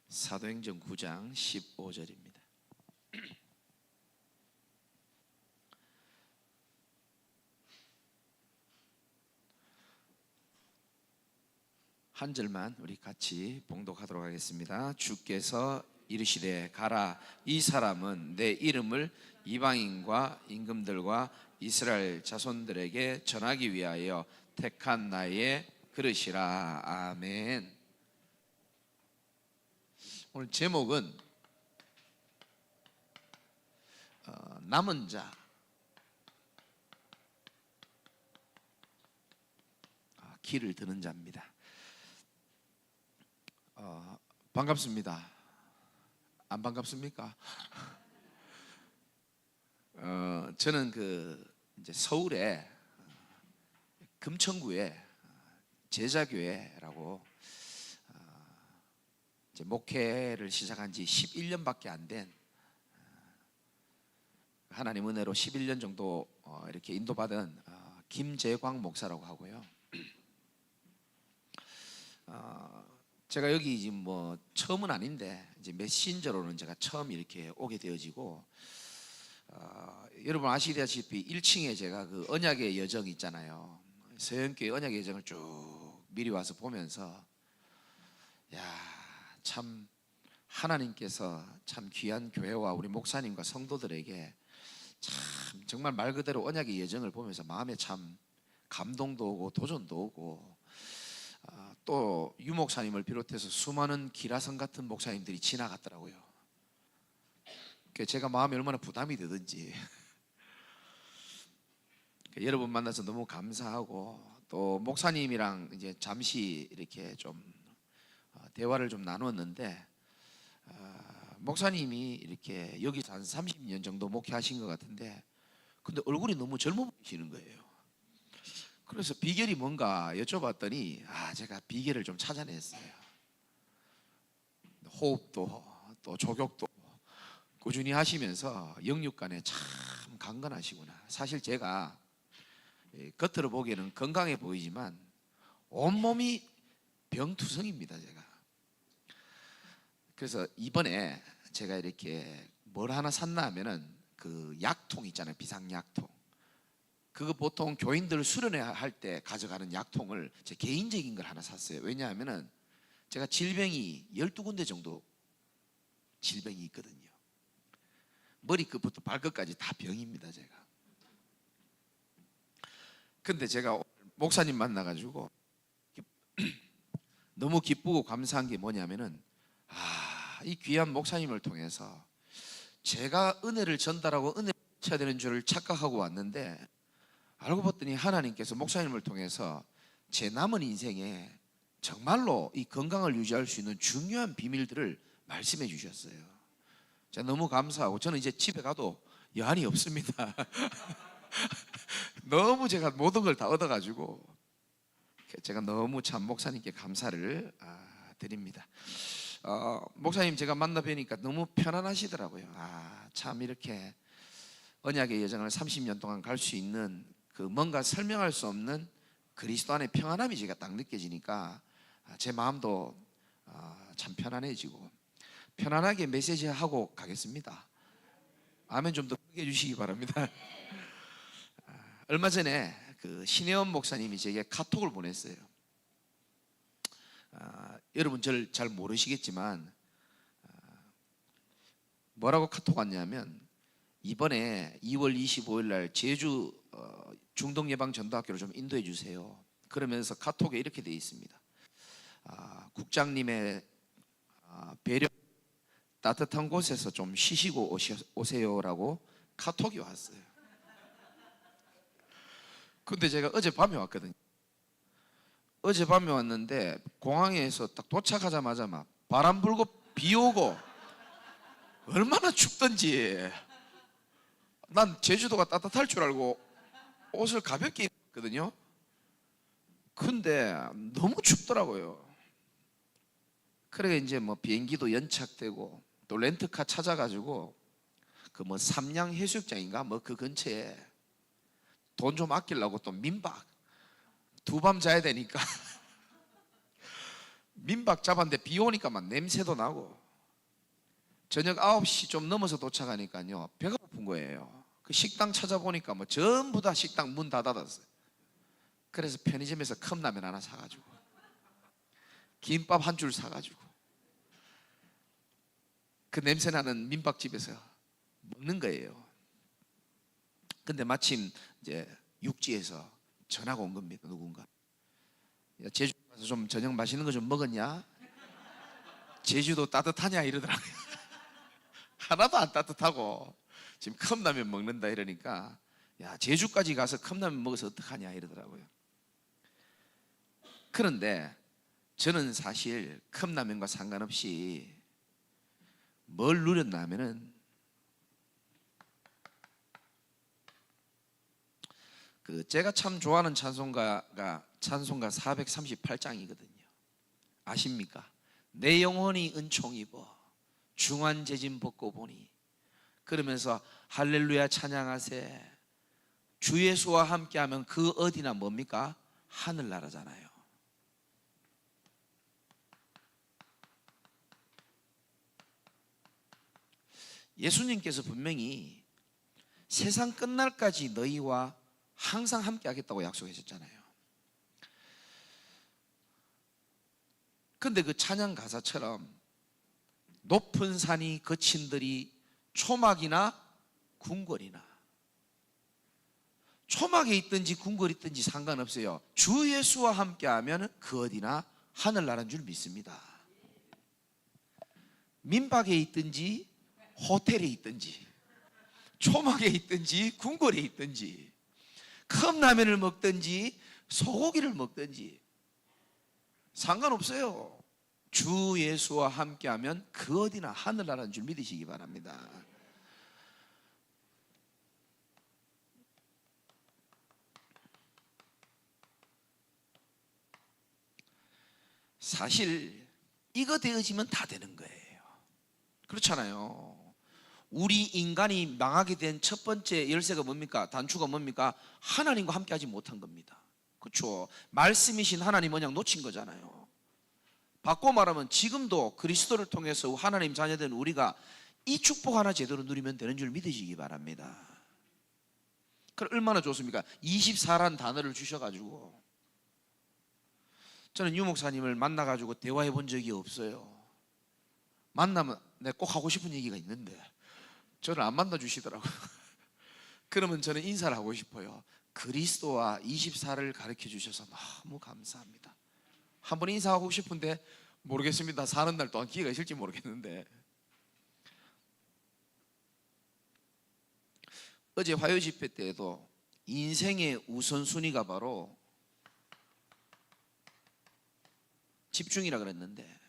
사도행전 9장 15절입니다. 한 절만 우리 같이 봉독하도록 하겠습니다. 주께서 이르시되 가라, 이 사람은 내 이름을 이방인과 임금들과 이스라엘 자손들에게 전하기 위하여 택한 나의 그릇이라. 아멘. 오늘 제목은 남은 자, 길을 드는 자입니다. 반갑습니다. 안 반갑습니까? 저는 이제 서울에 금천구에 제자교회라고 이제 목회를 시작한 지 11년밖에 안 된, 하나님 은혜로 11년 정도 이렇게 인도받은 김재광 목사라고 하고요. 제가 여기 지금 뭐 처음은 아닌데 이제 메신저로는 제가 처음 이렇게 오게 되어지고, 여러분 아시다시피 1층에 제가 그 언약의 여정 있잖아요. 서영교회 언약의 여정을 쭉 미리 와서 보면서, 참 하나님께서 참 귀한 교회와 우리 목사님과 성도들에게 참 정말 말 그대로 언약의 여정을 보면서 마음에 참 감동도 오고 도전도 오고, 또 유 목사님을 비롯해서 수많은 기라성 같은 목사님들이 지나갔더라고요. 제가 마음이 얼마나 부담이 되든지 여러분 만나서 너무 감사하고, 또 목사님이랑 이제 잠시 이렇게 좀 대화를 좀 나눴는데, 목사님이 이렇게 여기서 한 30년 정도 목회하신 것 같은데, 근데 얼굴이 너무 젊어 보이시는 거예요. 그래서 비결이 뭔가 여쭤봤더니 제가 비결을 좀 찾아냈어요. 호흡도 또 족욕도 꾸준히 하시면서 영육간에 참 강건하시구나. 사실 제가 겉으로 보기에는 건강해 보이지만 온몸이 병투성입니다, 제가. 그래서 이번에 제가 이렇게 뭘 하나 샀나 하면은 그 약통 있잖아요, 비상약통. 그거 보통 교인들 수련회 할 때 가져가는 약통을 제 개인적인 걸 하나 샀어요. 왜냐하면은 제가 질병이 12군데 정도 질병이 있거든요. 머리끝부터 발끝까지 다 병입니다, 제가. 근데 제가 목사님 만나가지고 너무 기쁘고 감사한 게 뭐냐면은, 이 귀한 목사님을 통해서 제가 은혜를 전달하고 은혜를 받쳐야 되는 줄을 착각하고 왔는데, 알고 봤더니 하나님께서 목사님을 통해서 제 남은 인생에 정말로 이 건강을 유지할 수 있는 중요한 비밀들을 말씀해 주셨어요. 제가 너무 감사하고, 저는 이제 집에 가도 여한이 없습니다. 너무 제가 모든 걸 다 얻어가지고 제가 너무 참 목사님께 감사를 드립니다. 목사님 제가 만나 뵈니까 너무 편안하시더라고요. 참 이렇게 언약의 여정을 30년 동안 갈 수 있는 그 뭔가 설명할 수 없는 그리스도 안의 평안함이 제가 딱 느껴지니까 제 마음도 참 편안해지고, 편안하게 메시지 하고 가겠습니다. 아멘 좀 더 크게 해주시기 바랍니다. 얼마 전에 그 신혜원 목사님이 제게 카톡을 보냈어요. 여러분 저를 잘 모르시겠지만 뭐라고 카톡 왔냐면, 이번에 2월 25일 날 제주 중동예방전도학교를 좀 인도해 주세요. 그러면서 카톡에 이렇게 되어 있습니다. 국장님의 배려, 따뜻한 곳에서 좀 쉬시고 오세요라고 카톡이 왔어요. 근데 제가 어젯밤에 왔거든요. 어젯밤에 왔는데 공항에서 딱 도착하자마자 막 바람 불고 비 오고, 얼마나 춥던지. 난 제주도가 따뜻할 줄 알고 옷을 가볍게 입었거든요. 근데 너무 춥더라고요. 그래 이제 뭐 비행기도 연착되고, 또 렌트카 찾아가지고 그 뭐 삼양 해수욕장인가 뭐 그 근처에 돈 좀 아끼려고 또 민박 2밤 자야 되니까 민박 잡았는데 비 오니까 막 냄새도 나고, 저녁 9시 좀 넘어서 도착하니까요 배가 고픈 거예요. 그 식당 찾아보니까 뭐 전부 다 식당 문 다 닫았어요. 그래서 편의점에서 컵라면 하나 사가지고 김밥 한 줄 사가지고 그 냄새나는 민박집에서 먹는 거예요. 근데 마침 이제 육지에서 전화가 온 겁니다. 누군가, 야, 제주 가서 좀 저녁 맛있는 거 좀 먹었냐? 제주도 따뜻하냐? 이러더라고요. 하나도 안 따뜻하고 지금 컵라면 먹는다 이러니까, 야, 제주까지 가서 컵라면 먹어서 어떡하냐 이러더라고요. 그런데 저는 사실 컵라면과 상관없이 뭘 누렸냐면은 제가 참 좋아하는 찬송가가 찬송가 438장이거든요. 아십니까? 내 영혼이 은총 입어 중한 재짐 벗고 보니, 그러면서 할렐루야 찬양하세, 주 예수와 함께하면 그 어디나 뭡니까? 하늘나라잖아요. 예수님께서 분명히 세상 끝날까지 너희와 항상 함께 하겠다고 약속하셨잖아요. 근데 그 찬양 가사처럼 높은 산이 거친들이 초막이나 궁궐이나, 초막에 있든지 궁궐에 있든지 상관없어요. 주 예수와 함께하면 그 어디나 하늘나라인 줄 믿습니다. 민박에 있든지 호텔에 있든지 초막에 있든지 궁궐에 있든지 컵라면을 먹든지 소고기를 먹든지 상관없어요. 주 예수와 함께하면 그 어디나 하늘나라인 줄 믿으시기 바랍니다. 사실 이거 되어지면 다 되는 거예요. 그렇잖아요. 우리 인간이 망하게 된 첫 번째 열쇠가 뭡니까? 단추가 뭡니까? 하나님과 함께 하지 못한 겁니다. 그렇죠? 말씀이신 하나님 언약 놓친 거잖아요. 바꿔 말하면 지금도 그리스도를 통해서 하나님 자녀된 우리가 이 축복 하나 제대로 누리면 되는 줄 믿으시기 바랍니다. 그럼 얼마나 좋습니까? 24란 단어를 주셔가지고, 저는 유 목사님을 만나가지고 대화해 본 적이 없어요. 만나면 내가 꼭 하고 싶은 얘기가 있는데 저를 안 만나 주시더라고요. 그러면 저는 인사를 하고 싶어요. 그리스도와 24를 가르쳐 주셔서 너무 감사합니다. 한번 인사하고 싶은데 모르겠습니다. 사는 날 또한 기회가 있을지 모르겠는데, 어제 화요 집회 때에도 인생의 우선순위가 바로 집중이라 그랬는데,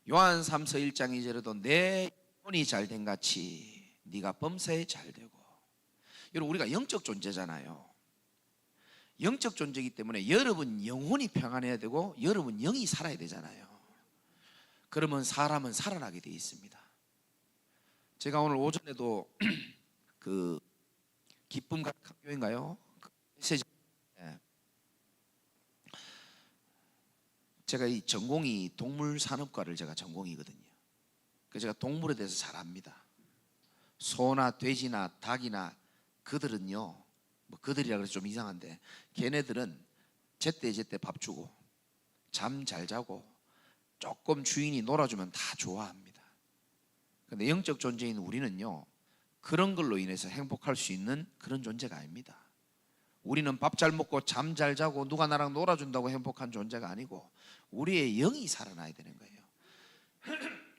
요한 3서 1장 2절에도 내 영혼이 잘된 같이 네가 범사에 잘되고. 여러분, 우리가 영적 존재잖아요. 영적 존재이기 때문에 여러분 영혼이 평안해야 되고 여러분 영이 살아야 되잖아요. 그러면 사람은 살아나게 되어 있습니다. 제가 오늘 오전에도 그 기쁨 학교인가요? 그 메시지, 제가 이 전공이 동물산업과를 제가 전공이거든요. 그래서 제가 동물에 대해서 잘 압니다. 소나 돼지나 닭이나 그들은요, 뭐 그들이라 그래서 좀 이상한데, 걔네들은 제때 밥 주고 잠 잘 자고 조금 주인이 놀아주면 다 좋아합니다. 근데 영적 존재인 우리는요, 그런 걸로 인해서 행복할 수 있는 그런 존재가 아닙니다. 우리는 밥 잘 먹고 잠 잘 자고 누가 나랑 놀아준다고 행복한 존재가 아니고 우리의 영이 살아나야 되는 거예요.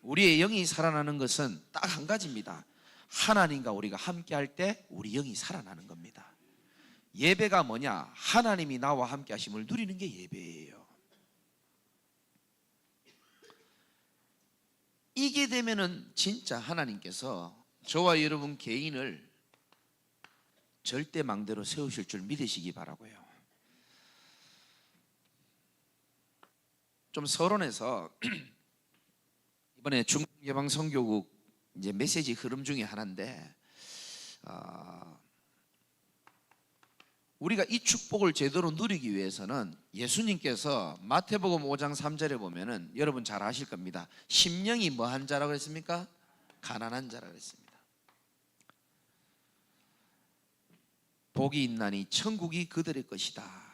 우리의 영이 살아나는 것은 딱 한 가지입니다. 하나님과 우리가 함께 할 때 우리 영이 살아나는 겁니다. 예배가 뭐냐? 하나님이 나와 함께 하심을 누리는 게 예배예요. 이게 되면은 진짜 하나님께서 저와 여러분 개인을 절대 망대로 세우실 줄 믿으시기 바라고요. 좀 서론해서 이번에 중국예방선교국 이제 메시지 흐름 중에 하나인데, 우리가 이 축복을 제대로 누리기 위해서는 예수님께서 마태복음 5장 3절에 보면은 여러분 잘 아실 겁니다. 심령이 뭐한 자라고 했습니까? 가난한 자라고 했습니다. 복이 있나니 천국이 그들의 것이다.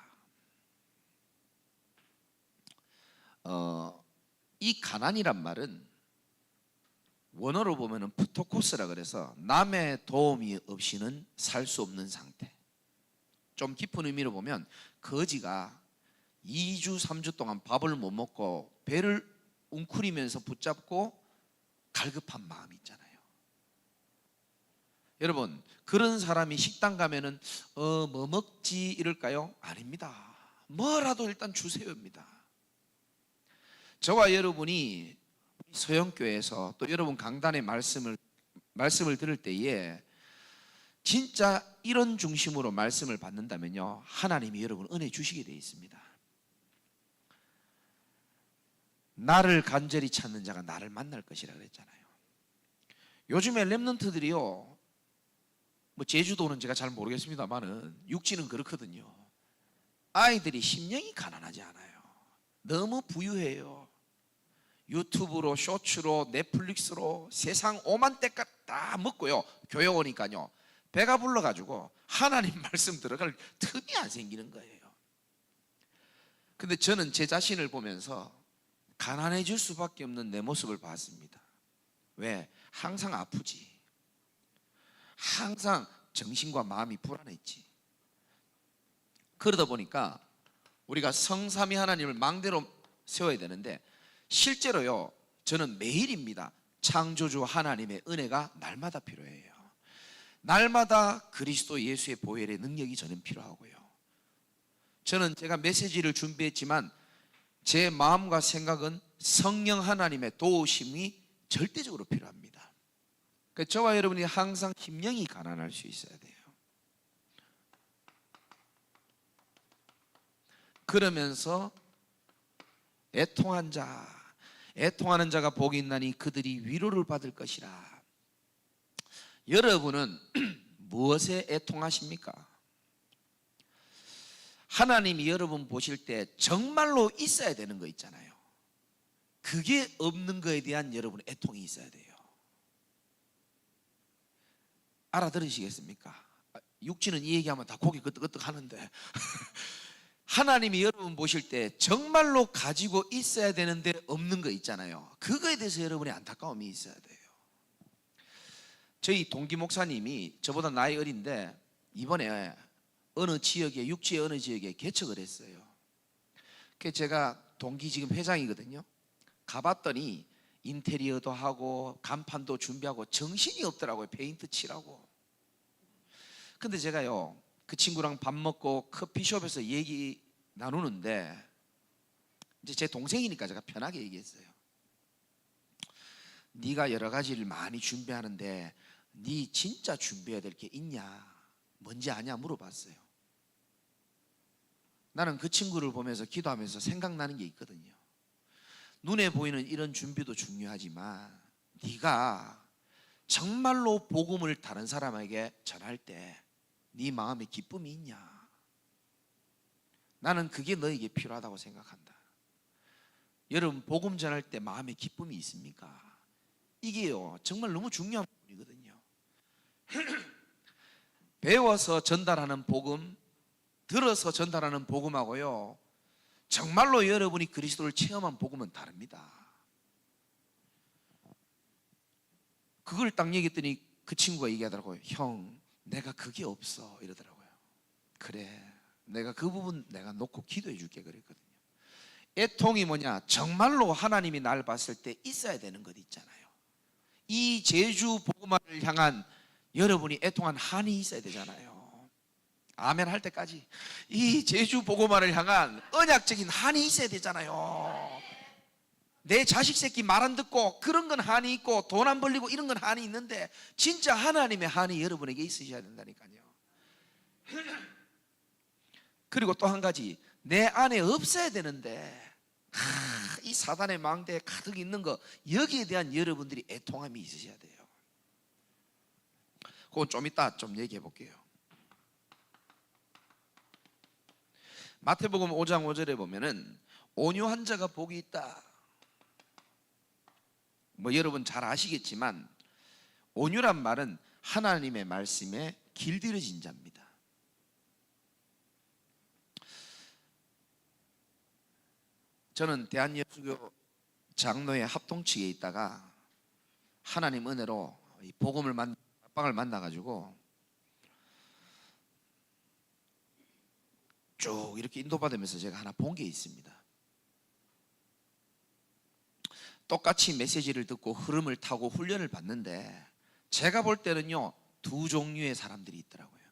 이 가난이란 말은 원어로 보면은 프토코스라 그래서 남의 도움이 없이는 살 수 없는 상태. 좀 깊은 의미로 보면 거지가 2주 3주 동안 밥을 못 먹고 배를 웅크리면서 붙잡고 갈급한 마음이 있잖아요. 여러분, 그런 사람이 식당 가면은 뭐 먹지 이럴까요? 아닙니다. 뭐라도 일단 주세요입니다. 저와 여러분이 서영교회에서 또 여러분 강단의 말씀을 들을 때에 진짜 이런 중심으로 말씀을 받는다면요, 하나님이 여러분 은혜 주시게 되어 있습니다. 나를 간절히 찾는 자가 나를 만날 것이라 그랬잖아요. 요즘에 렘넌트들이요, 뭐 제주도는 제가 잘 모르겠습니다만은 육지는 그렇거든요. 아이들이 심령이 가난하지 않아요. 너무 부유해요. 유튜브로, 쇼츠로, 넷플릭스로 세상 오만 때까지 다 먹고요, 교회 오니까요 배가 불러가지고 하나님 말씀 들어갈 틈이 안 생기는 거예요. 근데 저는 제 자신을 보면서 가난해질 수밖에 없는 내 모습을 봤습니다. 왜? 항상 아프지. 항상 정신과 마음이 불안했지. 그러다 보니까 우리가 성삼위 하나님을 망대로 세워야 되는데, 실제로요, 저는 매일입니다. 창조주 하나님의 은혜가 날마다 필요해요. 날마다 그리스도 예수의 보혈의 능력이 저는 필요하고요. 저는 제가 메시지를 준비했지만 제 마음과 생각은 성령 하나님의 도우심이 절대적으로 필요합니다. 그러니까 저와 여러분이 항상 심령이 가난할 수 있어야 돼요. 그러면서 애통하는 자가 복이 있나니 그들이 위로를 받을 것이라. 여러분은 무엇에 애통하십니까? 하나님이 여러분 보실 때 정말로 있어야 되는 거 있잖아요. 그게 없는 거에 대한 여러분의 애통이 있어야 돼요. 알아들으시겠습니까? 육지는 이 얘기하면 다 고개 끄덕끄덕 하는데 하나님이 여러분 보실 때 정말로 가지고 있어야 되는데 없는 거 있잖아요. 그거에 대해서 여러분의 안타까움이 있어야 돼요. 저희 동기 목사님이 저보다 나이 어린데 이번에 어느 지역에, 육지의 어느 지역에 개척을 했어요. 그래서 제가 동기 지금 회장이거든요. 가봤더니 인테리어도 하고 간판도 준비하고 정신이 없더라고요. 페인트 칠하고. 근데 제가요, 그 친구랑 밥 먹고 커피숍에서 얘기 나누는데, 이제 제 동생이니까 제가 편하게 얘기했어요. 네가 여러 가지를 많이 준비하는데 네 진짜 준비해야 될 게 있냐, 뭔지 아냐 물어봤어요. 나는 그 친구를 보면서 기도하면서 생각나는 게 있거든요. 눈에 보이는 이런 준비도 중요하지만 네가 정말로 복음을 다른 사람에게 전할 때 네 마음에 기쁨이 있냐, 나는 그게 너에게 필요하다고 생각한다. 여러분, 복음 전할 때 마음에 기쁨이 있습니까? 이게요 정말 너무 중요한 부분이거든요. 배워서 전달하는 복음, 들어서 전달하는 복음하고요, 정말로 여러분이 그리스도를 체험한 복음은 다릅니다. 그걸 딱 얘기했더니 그 친구가 얘기하더라고요. 형, 내가 그게 없어 이러더라고요. 그래, 내가 그 부분 내가 놓고 기도해 줄게 그랬거든요. 애통이 뭐냐, 정말로 하나님이 날 봤을 때 있어야 되는 것 있잖아요. 이 제주 복음화를 향한 여러분이 애통한 한이 있어야 되잖아요. 아멘 할 때까지 이 제주 복음화를 향한 언약적인 한이 있어야 되잖아요. 내 자식 새끼 말 안 듣고 그런 건 한이 있고 돈 안 벌리고 이런 건 한이 있는데 진짜 하나님의 한이 여러분에게 있으셔야 된다니까요. 그리고 또 한 가지, 내 안에 없어야 되는데 이 사단의 망대에 가득 있는 거, 여기에 대한 여러분들이 애통함이 있으셔야 돼요. 그건 좀 이따 좀 얘기해 볼게요. 마태복음 5장 5절에 보면은 온유한 자가 복이 있다. 뭐 여러분 잘 아시겠지만 온유란 말은 하나님의 말씀에 길들여진 자입니다. 저는 대한예수교 장로의 합동측에 있다가 하나님 은혜로 이 복음을 합방을 만나가지고 쭉 이렇게 인도받으면서 제가 하나 본 게 있습니다. 똑같이 메시지를 듣고 흐름을 타고 훈련을 받는데 제가 볼 때는요, 두 종류의 사람들이 있더라고요.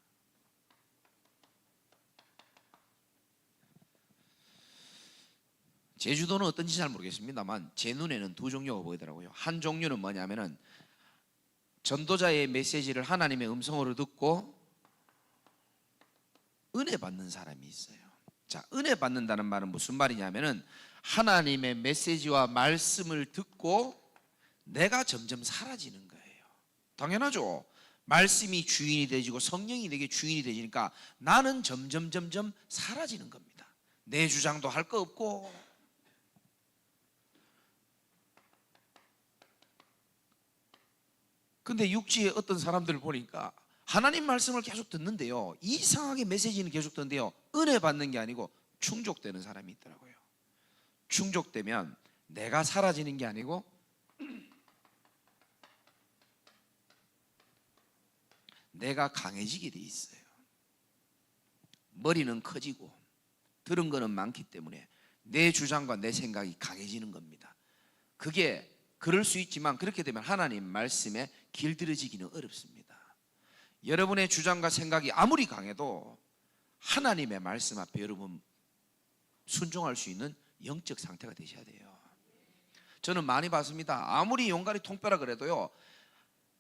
제주도는 어떤지 잘 모르겠습니다만 제 눈에는 두 종류가 보이더라고요. 한 종류는 뭐냐면은 전도자의 메시지를 하나님의 음성으로 듣고 은혜 받는 사람이 있어요. 자, 은혜 받는다는 말은 무슨 말이냐면은 하나님의 메시지와 말씀을 듣고 내가 점점 사라지는 거예요. 당연하죠. 말씀이 주인이 되지고 성령이 내게 주인이 되지니까 나는 점점 사라지는 겁니다. 내 주장도 할 거 없고. 근데 육지에 어떤 사람들을 보니까 하나님 말씀을 계속 듣는데요, 이상하게 메시지는 계속 듣는데요, 은혜 받는 게 아니고 충족되는 사람이 있더라고요. 충족되면 내가 사라지는 게 아니고 내가 강해지게 돼 있어요. 머리는 커지고 들은 거는 많기 때문에 내 주장과 내 생각이 강해지는 겁니다. 그게 그럴 수 있지만 그렇게 되면 하나님 말씀에 길들여지기는 어렵습니다. 여러분의 주장과 생각이 아무리 강해도 하나님의 말씀 앞에 여러분 순종할 수 있는 영적 상태가 되셔야 돼요. 저는 많이 봤습니다. 아무리 용가리 통뼈라 그래도요,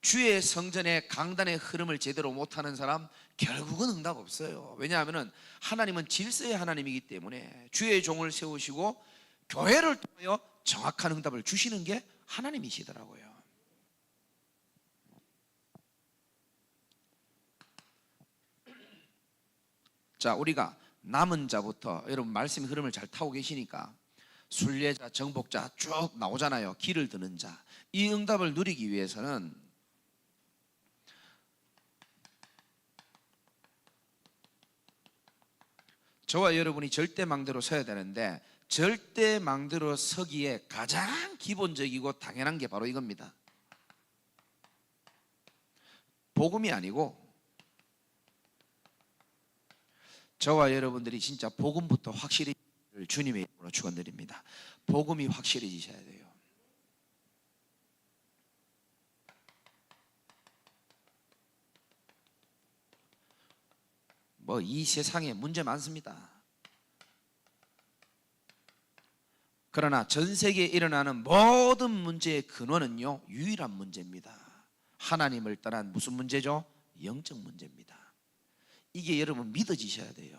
주의 성전의 강단의 흐름을 제대로 못하는 사람 결국은 응답 없어요. 왜냐하면 하나님은 질서의 하나님이기 때문에 주의 종을 세우시고 교회를 통하여 정확한 응답을 주시는 게 하나님이시더라고요. 자, 우리가 남은 자부터, 여러분 말씀의 흐름을 잘 타고 계시니까 순례자, 정복자 쭉 나오잖아요. 길을 드는 자. 이 응답을 누리기 위해서는 저와 여러분이 절대망대로 서야 되는데, 절대망대로 서기에 가장 기본적이고 당연한 게 바로 이겁니다. 복음이 아니고 저와 여러분들이 진짜 복음부터 확실히 주님의 이름으로 축원드립니다. 복음이 확실해지셔야 돼요. 뭐 이 세상에 문제 많습니다. 그러나 전 세계에 일어나는 모든 문제의 근원은요, 유일한 문제입니다. 하나님을 떠난 무슨 문제죠? 영적 문제입니다. 이게 여러분 믿어지셔야 돼요.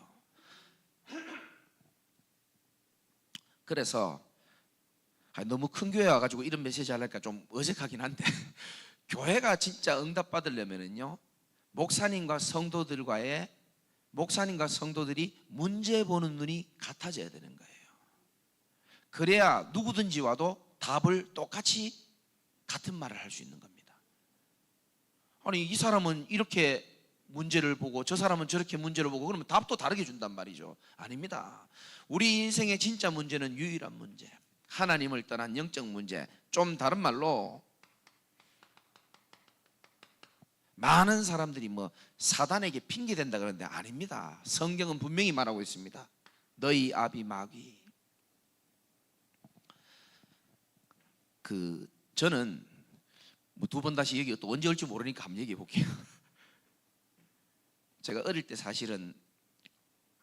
그래서 너무 큰 교회 와가지고 이런 메시지 하려니까 좀 어색하긴 한데 교회가 진짜 응답 받으려면요, 목사님과 성도들이 문제 보는 눈이 같아져야 되는 거예요. 그래야 누구든지 와도 답을 똑같이 같은 말을 할 수 있는 겁니다. 아니, 이 사람은 이렇게 문제를 보고 저 사람은 저렇게 문제를 보고 그러면 답도 다르게 준단 말이죠. 아닙니다. 우리 인생의 진짜 문제는 유일한 문제, 하나님을 떠난 영적 문제. 좀 다른 말로 많은 사람들이 뭐 사단에게 핑계댄다 그러는데 아닙니다. 성경은 분명히 말하고 있습니다. 너희 아비 마귀. 저는 뭐 두 번 다시 얘기 또 언제 올지 모르니까 한번 얘기해 볼게요. 제가 어릴 때 사실은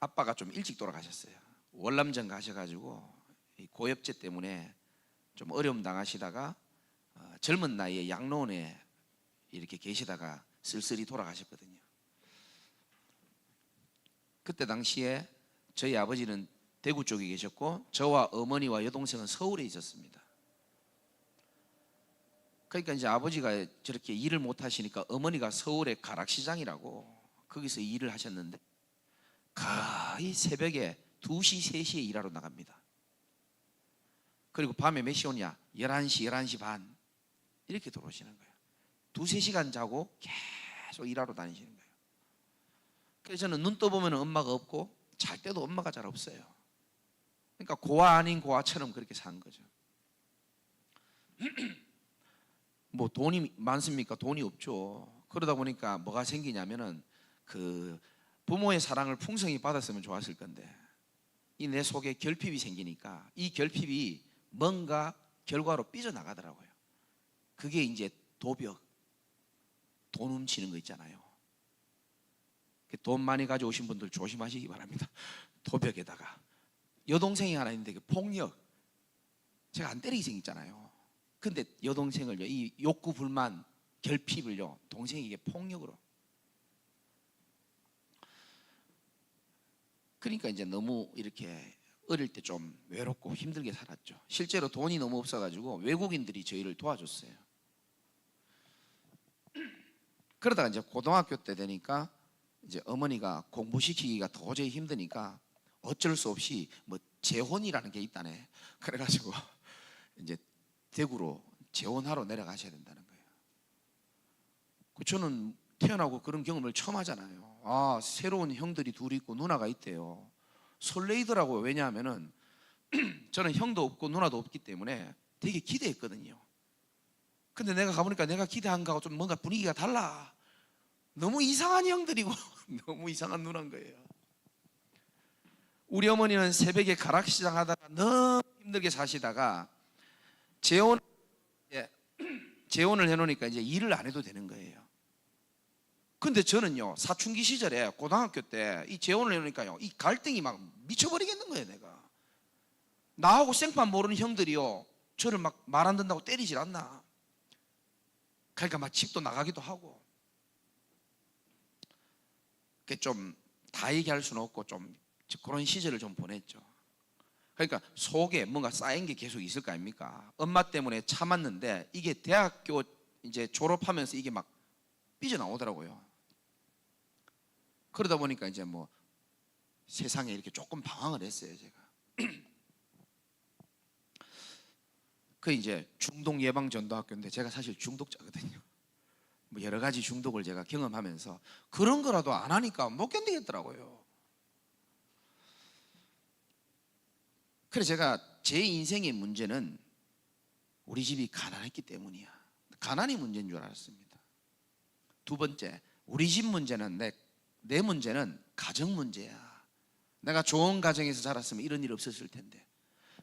아빠가 좀 일찍 돌아가셨어요. 월남전 가셔가지고 고엽제 때문에 좀 어려움 당하시다가 젊은 나이에 양로원에 이렇게 계시다가 쓸쓸히 돌아가셨거든요. 그때 당시에 저희 아버지는 대구 쪽에 계셨고 저와 어머니와 여동생은 서울에 있었습니다. 그러니까 이제 아버지가 저렇게 일을 못 하시니까 어머니가 서울의 가락시장이라고 거기서 일을 하셨는데 거의 새벽에 2시, 3시에 일하러 나갑니다. 그리고 밤에 몇 시 오냐? 11시, 11시 반 이렇게 들어오시는 거예요. 2-3시간 자고 계속 일하러 다니시는 거예요. 그래서 저는 눈 떠보면 엄마가 없고 잘 때도 엄마가 잘 없어요. 그러니까 고아 아닌 고아처럼 그렇게 산 거죠. 뭐 돈이 많습니까? 돈이 없죠. 그러다 보니까 뭐가 생기냐면은 그 부모의 사랑을 풍성히 받았으면 좋았을 건데 이 내 속에 결핍이 생기니까 이 결핍이 뭔가 결과로 삐져나가더라고요. 그게 이제 도벽, 돈 훔치는 거 있잖아요. 돈 많이 가져오신 분들 조심하시기 바랍니다. 도벽에다가 여동생이 하나 있는데 그 폭력, 제가 안 때리게 생겼잖아요. 근데 여동생을요, 이 욕구 불만 결핍을요 동생에게 폭력으로. 그러니까 이제 너무 이렇게 어릴 때 좀 외롭고 힘들게 살았죠. 실제로 돈이 너무 없어가지고 외국인들이 저희를 도와줬어요. 그러다가 이제 고등학교 때 되니까 이제 어머니가 공부시키기가 도저히 힘드니까 어쩔 수 없이 뭐 재혼이라는 게 있다네. 그래가지고 이제 대구로 재혼하러 내려가셔야 된다는 거예요. 저는 태어나고 그런 경험을 처음 하잖아요. 아, 새로운 형들이 둘이 있고 누나가 있대요. 설레이더라고요. 왜냐하면은 저는 형도 없고 누나도 없기 때문에 되게 기대했거든요. 근데 내가 가보니까 내가 기대한 거하고 좀 뭔가 분위기가 달라. 너무 이상한 형들이고 너무 이상한 누나인 거예요. 우리 어머니는 새벽에 가락시장 하다가 너무 힘들게 사시다가 재혼을 해놓으니까 이제 일을 안 해도 되는 거예요. 근데 저는요, 사춘기 시절에 고등학교 때 이 재혼을 해놓으니까요, 이 갈등이 막 미쳐버리겠는 거예요. 내가 나하고 생판 모르는 형들이요 저를 막 말 안 듣는다고 때리질 않나. 그러니까 막 집도 나가기도 하고. 좀 다 얘기할 수는 없고 좀 그런 시절을 좀 보냈죠. 그러니까 속에 뭔가 쌓인 게 계속 있을 거 아닙니까? 엄마 때문에 참았는데 이게 대학교 이제 졸업하면서 이게 막 삐져나오더라고요. 그러다 보니까 이제 뭐 세상에 이렇게 조금 방황을 했어요, 제가. 그 이제 중독 예방 전도학교인데 제가 사실 중독자거든요. 뭐 여러 가지 중독을 제가 경험하면서 그런 거라도 안 하니까 못 견디겠더라고요. 그래서 제가 제 인생의 문제는 우리 집이 가난했기 때문이야. 가난이 문제인 줄 알았습니다. 두 번째, 우리 집 문제는 내 문제는 가정 문제야. 내가 좋은 가정에서 자랐으면 이런 일 없었을 텐데.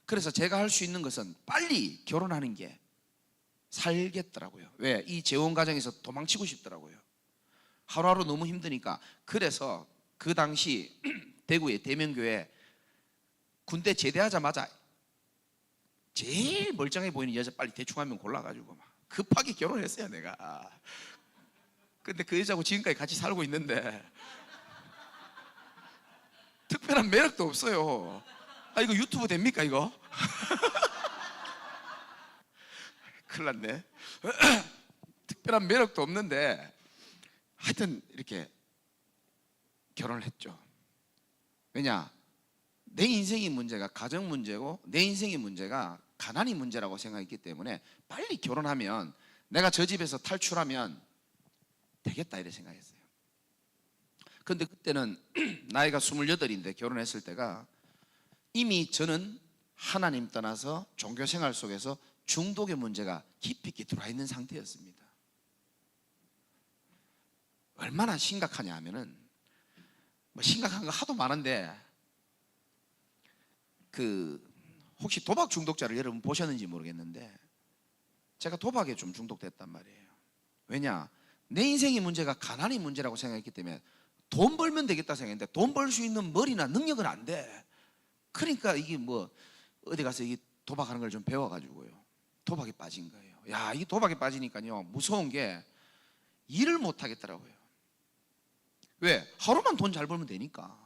그래서 제가 할 수 있는 것은 빨리 결혼하는 게 살겠더라고요. 왜? 이 재혼 가정에서 도망치고 싶더라고요. 하루하루 너무 힘드니까. 그래서 그 당시 대구의 대명교회 군대 제대하자마자 제일 멀쩡해 보이는 여자 빨리 대충 한 명 골라가지고 막 급하게 결혼했어요, 내가. 근데 그 여자하고 지금까지 같이 살고 있는데 특별한 매력도 없어요. 아, 이거 유튜브 됩니까, 이거? 큰일 났네. 특별한 매력도 없는데 하여튼 이렇게 결혼을 했죠. 왜냐? 내 인생의 문제가 가정 문제고 내 인생의 문제가 가난이 문제라고 생각했기 때문에 빨리 결혼하면 내가 저 집에서 탈출하면 되겠다 이렇게 생각했어요. 근데 그때는 나이가 28인데 결혼했을 때가 이미 저는 하나님 떠나서 종교 생활 속에서 중독의 문제가 깊이 있게 들어와 있는 상태였습니다. 얼마나 심각하냐 하면은 뭐 심각한 거 하도 많은데 혹시 도박 중독자를 여러분 보셨는지 모르겠는데 제가 도박에 좀 중독됐단 말이에요. 왜냐? 내 인생의 문제가 가난이 문제라고 생각했기 때문에 돈 벌면 되겠다 생각했는데 돈 벌 수 있는 머리나 능력은 안 돼. 그러니까 이게 뭐 어디 가서 이 도박하는 걸 좀 배워가지고요 도박에 빠진 거예요. 야, 이 도박에 빠지니까요 무서운 게 일을 못 하겠더라고요. 왜? 하루만 돈 잘 벌면 되니까.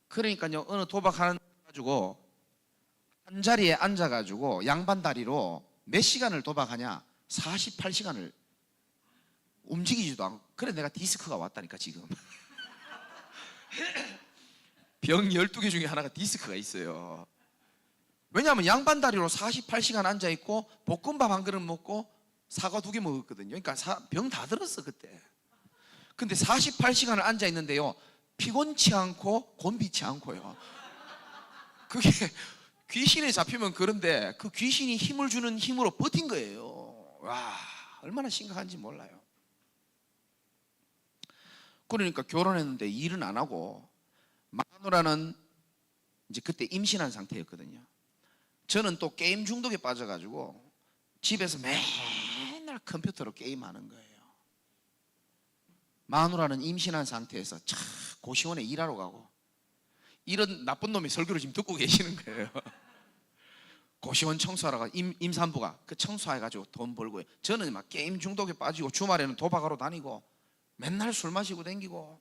그러니까요 어느 도박하는 가지고 한 자리에 앉아가지고 양반 다리로 몇 시간을 도박하냐? 48시간을 움직이지도 않고. 그래 내가 디스크가 왔다니까 지금. 병 12개 중에 하나가 디스크가 있어요. 왜냐하면 양반다리로 48시간 앉아있고 볶음밥 한 그릇 먹고 사과 2개 먹었거든요. 그러니까 병 다 들었어 그때. 근데 48시간을 앉아있는데요, 피곤치 않고 곤비치 않고요. 그게 귀신에 잡히면 그런데 그 귀신이 힘을 주는 힘으로 버틴 거예요. 와, 얼마나 심각한지 몰라요. 그러니까 결혼했는데 일은 안 하고, 마누라는 이제 그때 임신한 상태였거든요. 저는 또 게임 중독에 빠져가지고 집에서 맨날 컴퓨터로 게임하는 거예요. 마누라는 임신한 상태에서 고시원에 일하러 가고, 이런 나쁜 놈이 설교를 지금 듣고 계시는 거예요. 고시원 청소하러 가, 임산부가 그 청소해가지고 돈 벌고요. 저는 막 게임 중독에 빠지고 주말에는 도박하러 다니고 맨날 술 마시고 댕기고.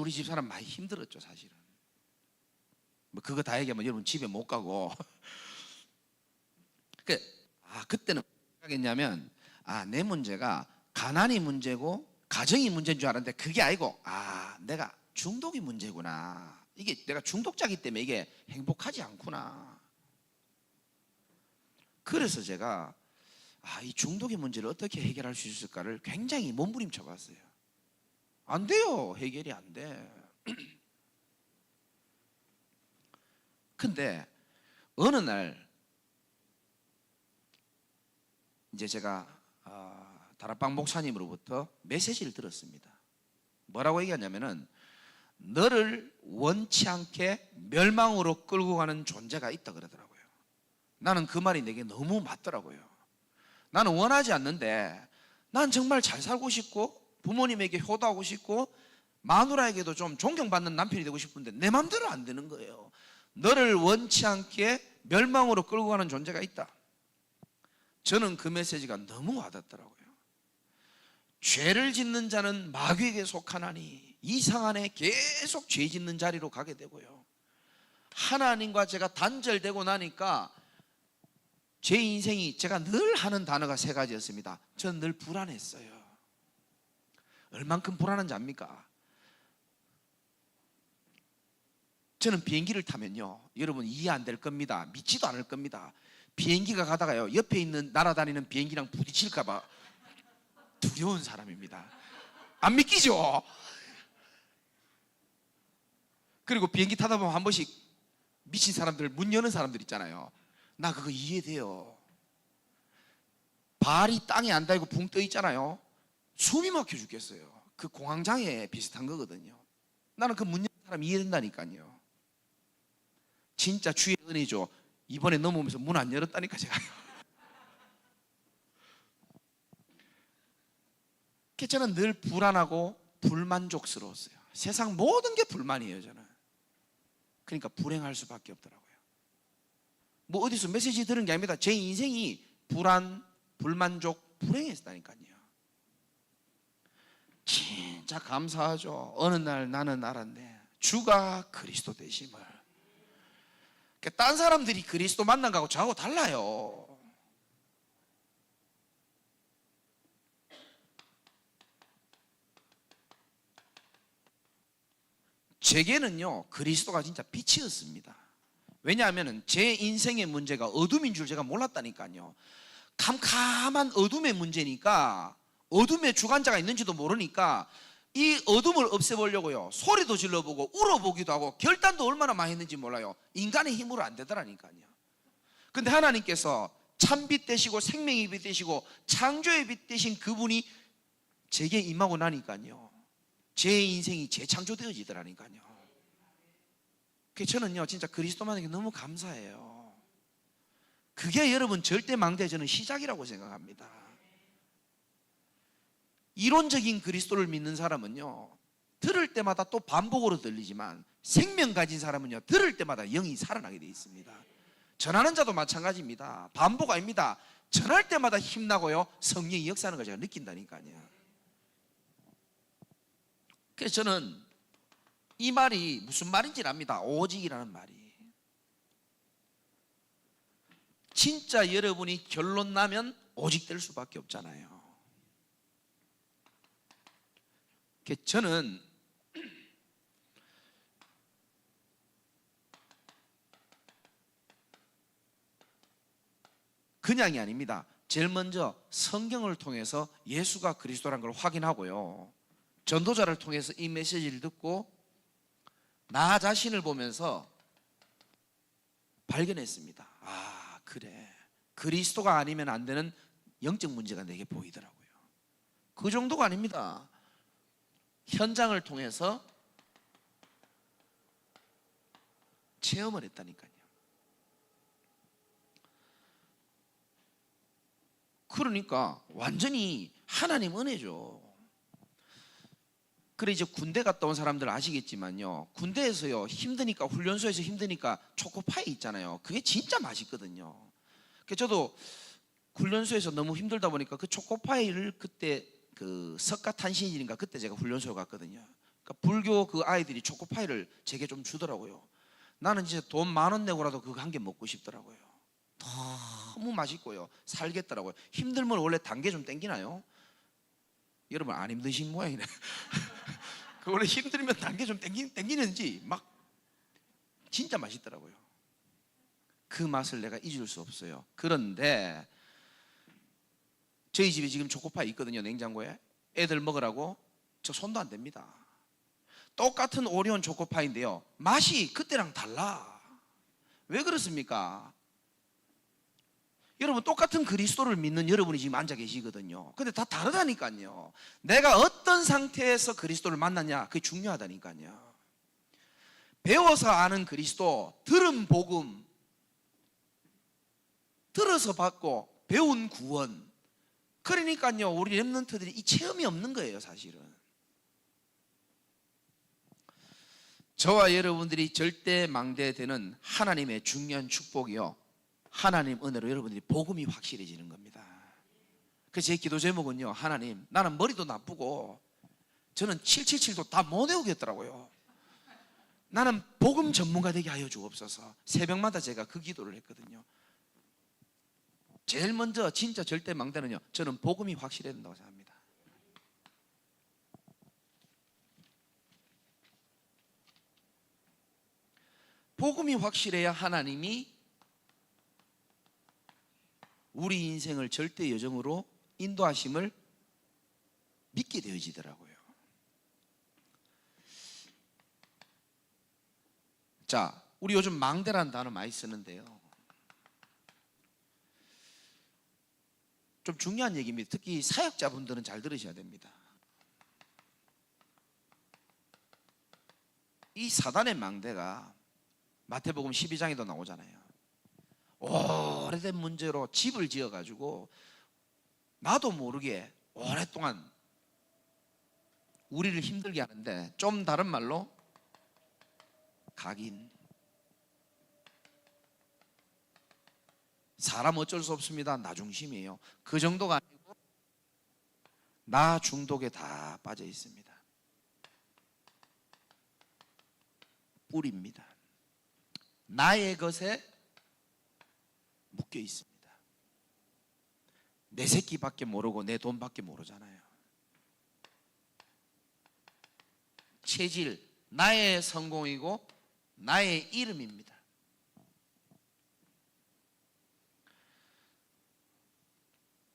우리 집사람 많이 힘들었죠 사실은. 뭐 그거 다 얘기하면 여러분 집에 못 가고. 그때는 뭐가 했냐면, 내 문제가 가난이 문제고 가정이 문제인 줄 알았는데 그게 아니고, 내가 중독이 문제구나. 이게 내가 중독자기 때문에 이게 행복하지 않구나. 그래서 제가 이 중독의 문제를 어떻게 해결할 수 있을까를 굉장히 몸부림쳐 봤어요. 안 돼요. 해결이 안 돼. 근데 어느 날 이제 제가 다락방 목사님으로부터 메시지를 들었습니다. 뭐라고 얘기하냐면은, 너를 원치 않게 멸망으로 끌고 가는 존재가 있다 그러더라고요. 나는 그 말이 내게 너무 맞더라고요. 나는 원하지 않는데 난 정말 잘 살고 싶고 부모님에게 효도하고 싶고 마누라에게도 좀 존경받는 남편이 되고 싶은데 내 마음대로 안 되는 거예요. 너를 원치 않게 멸망으로 끌고 가는 존재가 있다. 저는 그 메시지가 너무 와닿더라고요. 죄를 짓는 자는 마귀에게 속하나니 이상 안에 계속 죄 짓는 자리로 가게 되고요. 하나님과 제가 단절되고 나니까 제 인생이, 제가 늘 하는 단어가 3가지였습니다. 저는 늘 불안했어요. 얼만큼 불안한지 압니까? 저는 비행기를 타면요, 여러분 이해 안 될 겁니다. 믿지도 않을 겁니다. 비행기가 가다가요, 옆에 있는 날아다니는 비행기랑 부딪힐까 봐 두려운 사람입니다. 안 믿기죠? 그리고 비행기 타다 보면 한 번씩 미친 사람들, 문 여는 사람들 있잖아요. 나 그거 이해돼요. 발이 땅에 안 닿고 붕 떠 있잖아요. 숨이 막혀 죽겠어요. 그 공황장애 비슷한 거거든요. 나는 그 문 여는 사람 이해된다니까요. 진짜 주의 은혜죠. 이번에 넘어오면서 문 안 열었다니까 제가. 저는 늘 불안하고 불만족스러웠어요. 세상 모든 게 불만이에요 저는. 그러니까 불행할 수밖에 없더라고요. 뭐 어디서 메시지 들은 게 아닙니다. 제 인생이 불안, 불만족, 불행했다니까요. 진짜 감사하죠. 어느 날 나는 알았네. 주가 그리스도 되심을. 딴 사람들이 그리스도 만난 거하고 저하고 달라요. 제게는요 그리스도가 진짜 빛이었습니다. 왜냐하면 제 인생의 문제가 어둠인 줄 제가 몰랐다니까요. 캄캄한 어둠의 문제니까, 어둠의 주관자가 있는지도 모르니까 이 어둠을 없애보려고요 소리도 질러보고 울어보기도 하고 결단도 얼마나 많이 했는지 몰라요. 인간의 힘으로 안 되더라니까요. 근데 하나님께서 참빛 되시고 생명의 빛 되시고 창조의 빛 되신 그분이 제게 임하고 나니까요 제 인생이 재창조되어지더라니까요. 저는요 진짜 그리스도만에게 너무 감사해요. 그게 여러분 절대 망대의 저는 시작이라고 생각합니다. 이론적인 그리스도를 믿는 사람은요 들을 때마다 또 반복으로 들리지만, 생명 가진 사람은요 들을 때마다 영이 살아나게 되어 있습니다. 전하는 자도 마찬가지입니다. 반복 아닙니다. 전할 때마다 힘나고요 성령이 역사하는 걸 제가 느낀다니까요. 그래서 저는 이 말이 무슨 말인지 압니다. 오직이라는 말이. 진짜 여러분이 결론 나면 오직 될 수밖에 없잖아요. 저는 그냥이 아닙니다. 제일 먼저 성경을 통해서 예수가 그리스도라는 걸 확인하고요, 전도자를 통해서 이 메시지를 듣고 나 자신을 보면서 발견했습니다. 아, 그래, 그리스도가 아니면 안 되는 영적 문제가 내게 보이더라고요. 그 정도가 아닙니다. 현장을 통해서 체험을 했다니까요. 그러니까 완전히 하나님 은혜죠. 그래, 이제 군대 갔다 온 사람들 아시겠지만요, 군대에서요 힘드니까, 훈련소에서 힘드니까 초코파이 있잖아요. 그게 진짜 맛있거든요. 저도 훈련소에서 너무 힘들다 보니까 그 초코파이를 그때 그 석가탄신일인가 그때 제가 훈련소에 갔거든요. 그러니까 불교 그 아이들이 초코파이를 제게 좀 주더라고요. 나는 진짜 돈 10,000원 내고라도 그거 한 개 먹고 싶더라고요. 너무 맛있고요, 살겠더라고요. 힘들면 원래 단 게 좀 땡기나요? 여러분 안 힘드신 모양이네. 그 원래 힘들면 단 게 좀 땡기는지 막 진짜 맛있더라고요. 그 맛을 내가 잊을 수 없어요. 그런데 저희 집에 지금 초코파이 있거든요, 냉장고에. 애들 먹으라고 저 손도 안 댑니다. 똑같은 오리온 초코파이인데요, 맛이 그때랑 달라. 왜 그렇습니까? 여러분, 똑같은 그리스도를 믿는 여러분이 지금 앉아 계시거든요. 근데 다 다르다니까요. 내가 어떤 상태에서 그리스도를 만났냐, 그게 중요하다니까요. 배워서 아는 그리스도, 들은 복음, 들어서 받고 배운 구원. 그러니까요, 우리 렘넌트들이 이 체험이 없는 거예요, 사실은. 저와 여러분들이 절대 망대되는 하나님의 중요한 축복이요, 하나님 은혜로 여러분들이 복음이 확실해지는 겁니다. 그래서 제 기도 제목은요, 하나님, 나는 머리도 나쁘고 저는 777도 다 못 외우겠더라고요. 나는 복음 전문가 되게 하여 주옵소서. 새벽마다 제가 그 기도를 했거든요. 제일 먼저 진짜 절대 망대는요, 저는 복음이 확실해야 된다고 생각합니다. 복음이 확실해야 하나님이 우리 인생을 절대 여정으로 인도하심을 믿게 되어지더라고요. 자, 우리 요즘 망대라는 단어 많이 쓰는데요, 좀 중요한 얘기입니다. 특히 사역자분들은 잘 들으셔야 됩니다. 이 사단의 망대가 마태복음 12장에도 나오잖아요. 오래된 문제로 집을 지어가지고 나도 모르게 오랫동안 우리를 힘들게 하는데, 좀 다른 말로 각인. 사람 어쩔 수 없습니다. 나 중심이에요. 그 정도가 아니고 나 중독에 다 빠져 있습니다. 뿔입니다. 나의 것에 묶여 있습니다. 내 새끼밖에 모르고 내 돈밖에 모르잖아요. 체질, 나의 성공이고 나의 이름입니다.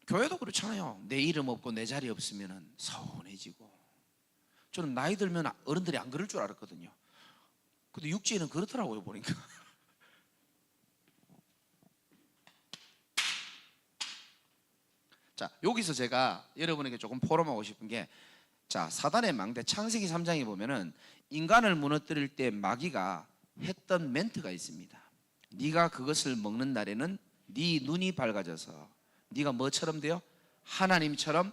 교회도 그렇잖아요. 내 이름 없고 내 자리 없으면 서운해지고. 저는 나이 들면 어른들이 안 그럴 줄 알았거든요. 근데 육지에는 그렇더라고요, 보니까. 자, 여기서 제가 여러분에게 조금 포럼하고 싶은 게, 자, 사단의 망대 창세기 3장에 보면은 인간을 무너뜨릴 때 마귀가 했던 멘트가 있습니다. 네가 그것을 먹는 날에는 네 눈이 밝아져서 네가 뭐처럼 돼요? 하나님처럼.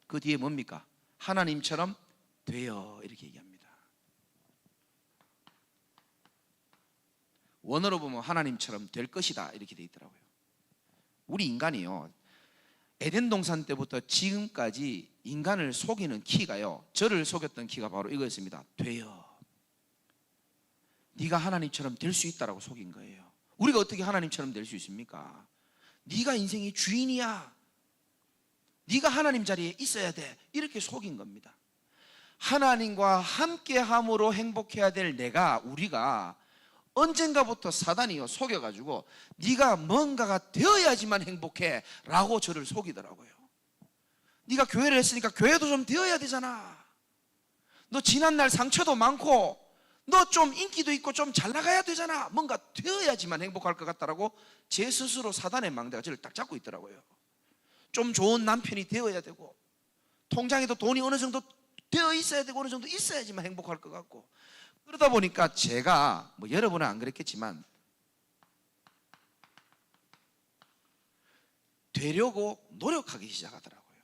그 뒤에 뭡니까? 하나님처럼 되어, 이렇게 얘기합니다. 원어로 보면 하나님처럼 될 것이다, 이렇게 돼 있더라고요. 우리 인간이요, 에덴 동산 때부터 지금까지 인간을 속이는 키가요, 저를 속였던 키가 바로 이거였습니다. 되어. 네가 하나님처럼 될 수 있다라고 속인 거예요. 우리가 어떻게 하나님처럼 될 수 있습니까? 네가 인생의 주인이야, 네가 하나님 자리에 있어야 돼, 이렇게 속인 겁니다. 하나님과 함께함으로 행복해야 될 우리가 언젠가부터 사단이요 속여가지고 네가 뭔가가 되어야지만 행복해 라고 저를 속이더라고요. 네가 교회를 했으니까 교회도 좀 되어야 되잖아. 너 지난날 상처도 많고 너 좀 인기도 있고 좀 잘 나가야 되잖아. 뭔가 되어야지만 행복할 것 같다라고 제 스스로 사단의 망대가 저를 딱 잡고 있더라고요. 좀 좋은 남편이 되어야 되고 통장에도 돈이 어느 정도 되어 있어야 되고 어느 정도 있어야지만 행복할 것 같고, 그러다 보니까 제가 뭐 여러분은 안 그랬겠지만 되려고 노력하기 시작하더라고요.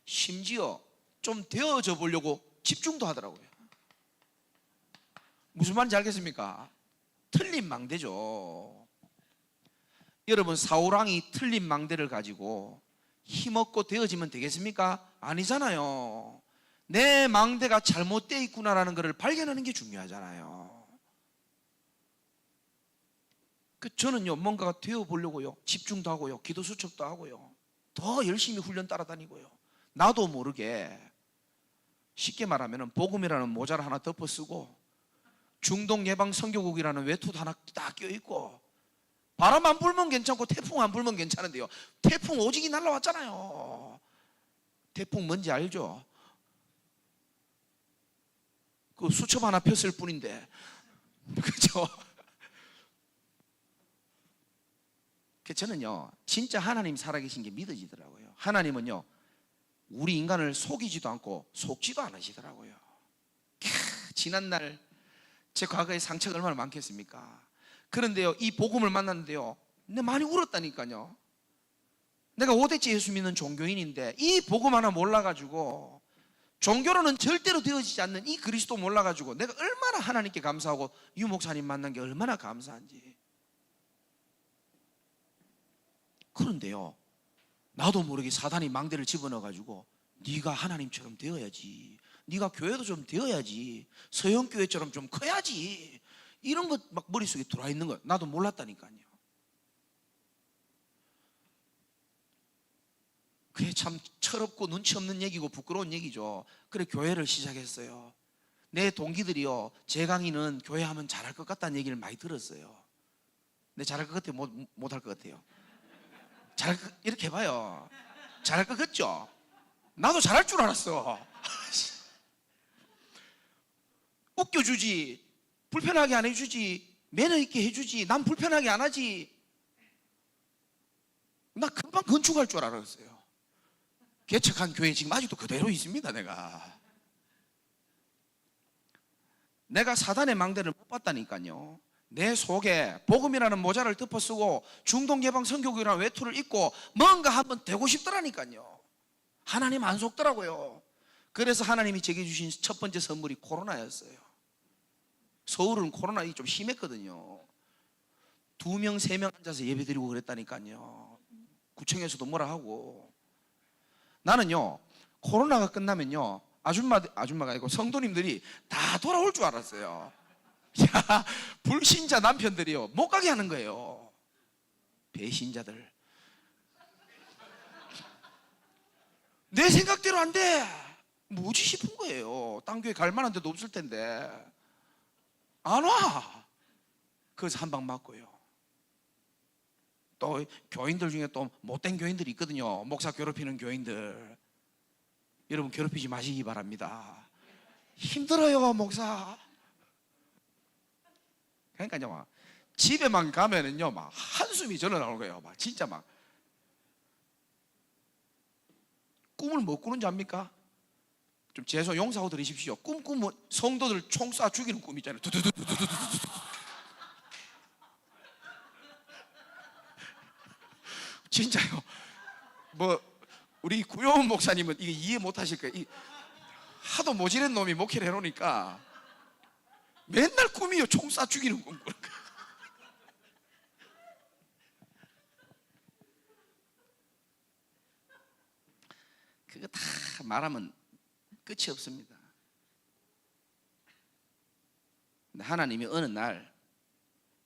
심지어 좀 되어져 보려고 집중도 하더라고요. 무슨 말인지 알겠습니까? 틀린 망대죠. 여러분, 사우랑이 틀린 망대를 가지고 힘없고 되어지면 되겠습니까? 아니잖아요. 내 망대가 잘못되어 있구나라는 것을 발견하는 게 중요하잖아요. 저는요 뭔가가 되어 보려고요 집중도 하고요 기도 수첩도 하고요 더 열심히 훈련 따라다니고요 나도 모르게 쉽게 말하면 복음이라는 모자를 하나 덮어 쓰고 중동 예방 선교국이라는 외투도 하나 딱 껴있고, 바람 안 불면 괜찮고 태풍 안 불면 괜찮은데요, 태풍 오직이 날라왔잖아요. 태풍 뭔지 알죠? 그 수첩 하나 폈을 뿐인데 그죠? 저는요 진짜 하나님 살아계신 게 믿어지더라고요. 하나님은요 우리 인간을 속이지도 않고 속지도 않으시더라고요. 지난날 제 과거의 상처가 얼마나 많겠습니까? 그런데요 이 복음을 만났는데요 내가 많이 울었다니까요. 내가 5대째 예수 믿는 종교인인데 이 복음 하나 몰라가지고, 종교로는 절대로 되어지지 않는 이 그리스도 몰라가지고 내가 얼마나 하나님께 감사하고 유 목사님 만난 게 얼마나 감사한지. 그런데요 나도 모르게 사단이 망대를 집어넣어가지고 네가 하나님처럼 되어야지, 네가 교회도 좀 되어야지, 서영교회처럼 좀 커야지, 이런 것 막 머릿속에 들어와 있는 거 나도 몰랐다니까요. 그게 참 철없고 눈치 없는 얘기고 부끄러운 얘기죠. 그래 교회를 시작했어요. 내 동기들이요 제 강의는 교회 하면 잘할 것 같다는 얘기를 많이 들었어요. 근데 잘할 것 같아요? 못할 것 같아요? 이렇게 해봐요. 잘할 것 같죠? 나도 잘할 줄 알았어. 웃겨주지, 불편하게 안 해주지, 매너 있게 해주지, 난 불편하게 안 하지. 나 금방 건축할 줄 알았어요. 개척한 교회 지금 아직도 그대로 있습니다. 내가 사단의 망대를 못 봤다니까요. 내 속에 복음이라는 모자를 덮어 쓰고 중동 예방 선교국이라는 외투를 입고 뭔가 한번 되고 싶더라니까요. 하나님 안 속더라고요. 그래서 하나님이 제게 주신 첫 번째 선물이 코로나였어요. 서울은 코로나가 좀 심했거든요. 2명 3명 앉아서 예배드리고 그랬다니까요. 구청에서도 뭐라 하고. 나는요 코로나가 끝나면요 아줌마가 아니고 성도님들이 다 돌아올 줄 알았어요. 야, 불신자 남편들이요 못 가게 하는 거예요. 배신자들. 내 생각대로 안 돼. 뭐지 싶은 거예요. 딴 교회 갈 만한 데도 없을 텐데 안 와. 그래서 한 방 맞고요. 또 교인들 중에 또 못된 교인들이 있거든요. 목사 괴롭히는 교인들. 여러분 괴롭히지 마시기 바랍니다. 힘들어요 목사. 그러니까요 막 집에만 가면은요 막 한숨이 절로 나오는 거예요. 막 진짜 막 꿈을 못 꾸는지 압니까? 좀 죄송 용서하고 들으십시오. 꿈 꾸면 성도들 총 쏴 죽이는 꿈 있잖아요. 두두두두두두두. 진짜요. 뭐 우리 구효원 목사님은 이게 이해 못 하실 거예요. 하도 모질한 놈이 목회를 해놓으니까 맨날 꿈이요 총 쏴 죽이는 꿈. 그거 다 말하면 끝이 없습니다. 근데 하나님이 어느 날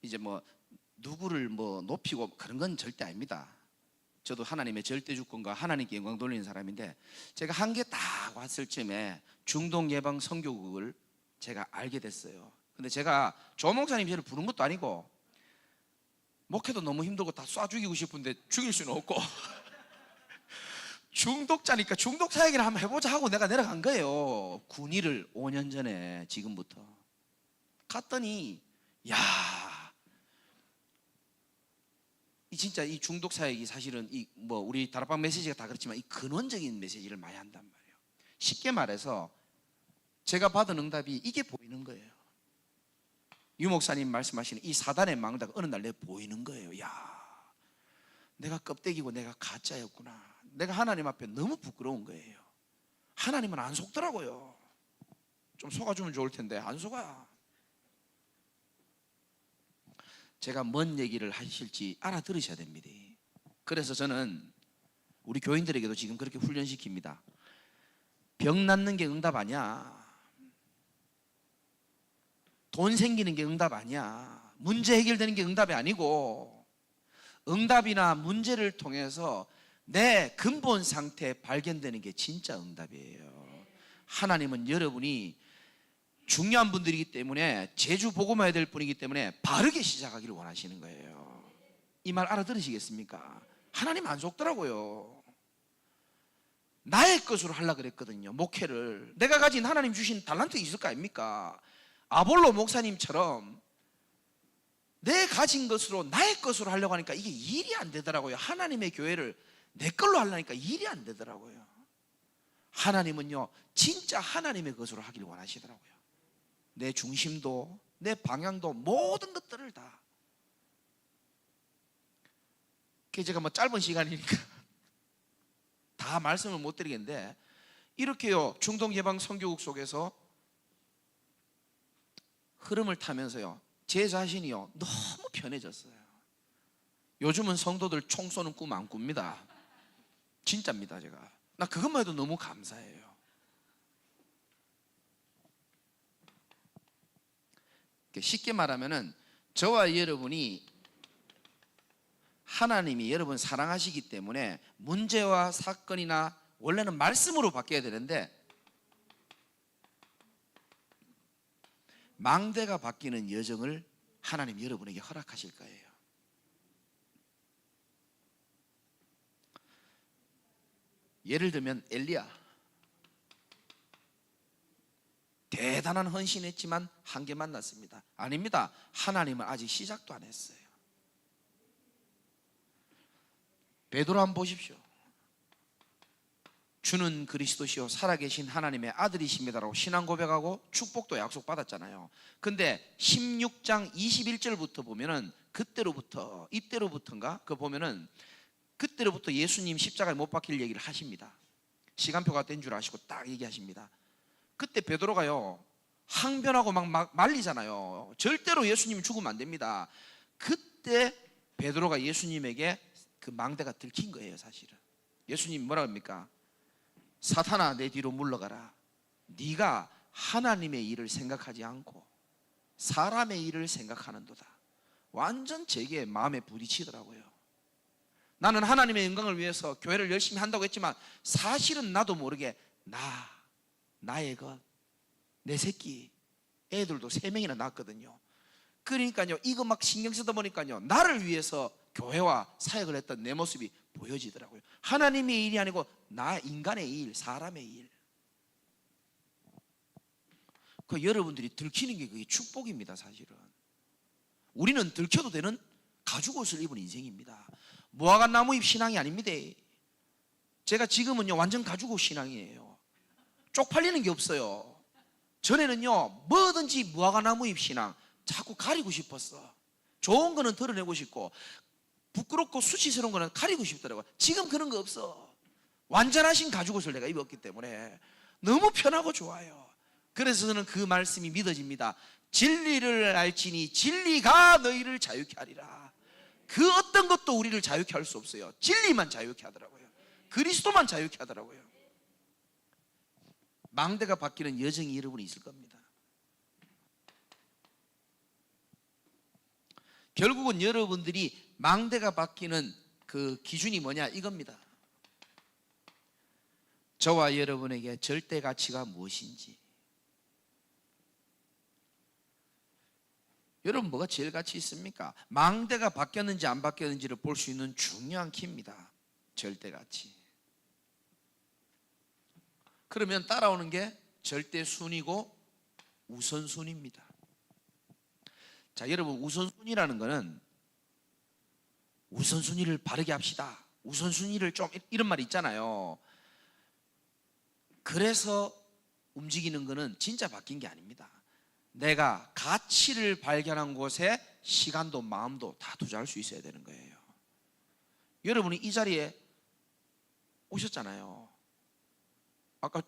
이제 뭐 누구를 뭐 높이고 그런 건 절대 아닙니다. 저도 하나님의 절대 주권과 하나님께 영광 돌리는 사람인데, 제가 한계 딱 왔을 쯤에 중동 예방 선교국을 제가 알게 됐어요. 근데 제가 조 목사님 저를 부른 것도 아니고 목회도 너무 힘들고 다 쏴 죽이고 싶은데 죽일 수는 없고 중독자니까 중독 사역이나 한번 해보자 하고 내가 내려간 거예요. 군의를 5년 전에 지금부터 갔더니 야, 이 진짜 이 중독 사역이 사실은 이 뭐 우리 다락방 메시지가 다 그렇지만 이 근원적인 메시지를 많이 한단 말이에요. 쉽게 말해서 제가 받은 응답이 이게 보이는 거예요. 유 목사님 말씀하시는 이 사단의 망대가 어느 날 내 보이는 거예요. 야, 내가 껍데기고 내가 가짜였구나. 내가 하나님 앞에 너무 부끄러운 거예요. 하나님은 안 속더라고요. 좀 속아주면 좋을 텐데 안 속아. 제가 뭔 얘기를 하실지 알아들으셔야 됩니다. 그래서 저는 우리 교인들에게도 지금 그렇게 훈련시킵니다. 병 낫는 게 응답 아니야. 돈 생기는 게 응답 아니야. 문제 해결되는 게 응답이 아니고, 응답이나 문제를 통해서 내 근본 상태 발견되는 게 진짜 응답이에요. 하나님은 여러분이 중요한 분들이기 때문에, 제주 복음화해야 될 분이기 때문에 바르게 시작하기를 원하시는 거예요. 이 말 알아들으시겠습니까? 하나님 안 속더라고요. 나의 것으로 하려고 그랬거든요. 목회를 내가 가진 하나님 주신 달란트 있을 거 아닙니까? 아볼로 목사님처럼 내 가진 것으로 나의 것으로 하려고 하니까 이게 일이 안 되더라고요. 하나님의 교회를 내 걸로 하려니까 일이 안 되더라고요. 하나님은요 진짜 하나님의 것으로 하길 원하시더라고요. 내 중심도 내 방향도 모든 것들을 다. 제가 뭐 짧은 시간이니까 다 말씀을 못 드리겠는데, 이렇게요 중동예방 선교국 속에서 흐름을 타면서요 제 자신이요 너무 편해졌어요. 요즘은 성도들 총 쏘는 꿈 안 꿉니다. 진짜입니다. 제가 나 그것만 해도 너무 감사해요. 쉽게 말하면은 저와 여러분이 하나님이 여러분 사랑하시기 때문에 문제와 사건이나 원래는 말씀으로 바뀌어야 되는데 망대가 바뀌는 여정을 하나님 여러분에게 허락하실 거예요. 예를 들면 엘리야, 대단한 헌신했지만 한계 만났습니다. 아닙니다. 하나님은 아직 시작도 안 했어요. 베드로 한번 보십시오. 주는 그리스도시요 살아계신 하나님의 아들이십니다라고 신앙 고백하고 축복도 약속받았잖아요. 근데 16장 21절부터 보면은 이때로부터인가? 그거 보면은 그때로부터 예수님 십자가에 못 박힐 얘기를 하십니다. 시간표가 된 줄 아시고 딱 얘기하십니다. 그때 베드로가요 항변하고 막 말리잖아요. 절대로 예수님이 죽으면 안 됩니다. 그때 베드로가 예수님에게 그 망대가 들킨 거예요. 사실은 예수님 뭐라 합니까? 사탄아 내 뒤로 물러가라. 네가 하나님의 일을 생각하지 않고 사람의 일을 생각하는도다. 완전 제게 마음에 부딪히더라고요. 나는 하나님의 영광을 위해서 교회를 열심히 한다고 했지만 사실은 나도 모르게 나의 것, 내 새끼 애들도 3명이나 낳았거든요. 그러니까요 이거 막 신경 쓰다 보니까요 나를 위해서 교회와 사역을 했던 내 모습이 보여지더라고요. 하나님의 일이 아니고 나 인간의 일, 사람의 일. 그 여러분들이 들키는 게 그게 축복입니다. 사실은 우리는 들켜도 되는 가죽옷을 입은 인생입니다. 무화과 나무잎 신앙이 아닙니다. 제가 지금은요 완전 가죽옷 신앙이에요. 쪽팔리는 게 없어요. 전에는요 뭐든지 무화과 나무잎 신앙 자꾸 가리고 싶었어. 좋은 거는 드러내고 싶고 부끄럽고 수치스러운 거는 가리고 싶더라고요. 지금 그런 거 없어. 완전하신 가죽옷을 내가 입었기 때문에 너무 편하고 좋아요. 그래서 저는 그 말씀이 믿어집니다. 진리를 알지니 진리가 너희를 자유케 하리라. 그 어떤 것도 우리를 자유케 할 수 없어요. 진리만 자유케 하더라고요. 그리스도만 자유케 하더라고요. 망대가 바뀌는 여정이 여러분이 있을 겁니다. 결국은 여러분들이 망대가 바뀌는 그 기준이 뭐냐 이겁니다. 저와 여러분에게 절대 가치가 무엇인지, 여러분 뭐가 제일 가치 있습니까? 망대가 바뀌었는지 안 바뀌었는지를 볼 수 있는 중요한 키입니다. 절대 가치. 그러면 따라오는 게 절대 순위고 우선순위입니다. 자, 여러분 우선순위라는 거는 우선순위를 바르게 합시다. 우선순위를 좀 이런 말이 있잖아요. 그래서 움직이는 거는 진짜 바뀐 게 아닙니다. 내가 가치를 발견한 곳에 시간도 마음도 다 투자할 수 있어야 되는 거예요. 여러분이 이 자리에 오셨잖아요. 아까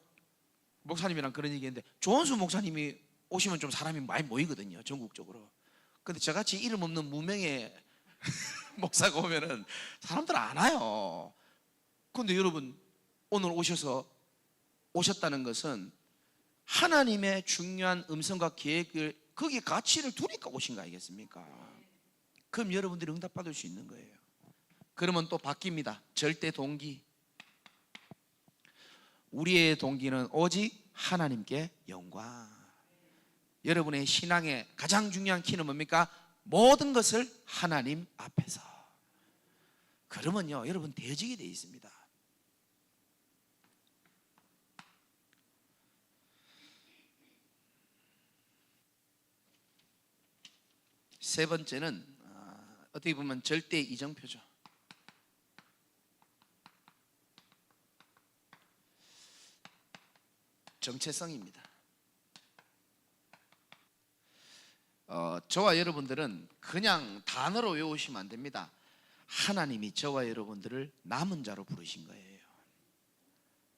목사님이랑 그런 얘기했는데 조원수 목사님이 오시면 좀 사람이 많이 모이거든요, 전국적으로. 근데 저같이 이름 없는 무명의 목사가 오면은 사람들 안 와요. 근데 여러분 오늘 오셨다는 것은 하나님의 중요한 음성과 계획을 거기에 가치를 두니까 오신 거 아니겠습니까? 그럼 여러분들이 응답받을 수 있는 거예요. 그러면 또 바뀝니다. 절대 동기. 우리의 동기는 오직 하나님께 영광. 여러분의 신앙의 가장 중요한 키는 뭡니까? 모든 것을 하나님 앞에서. 그러면요 여러분 대적이 되어 있습니다. 세 번째는 어떻게 보면 절대 이정표죠. 정체성입니다. 저와 여러분들은 그냥 단어로 외우시면 안 됩니다. 하나님이 저와 여러분들을 남은 자로 부르신 거예요.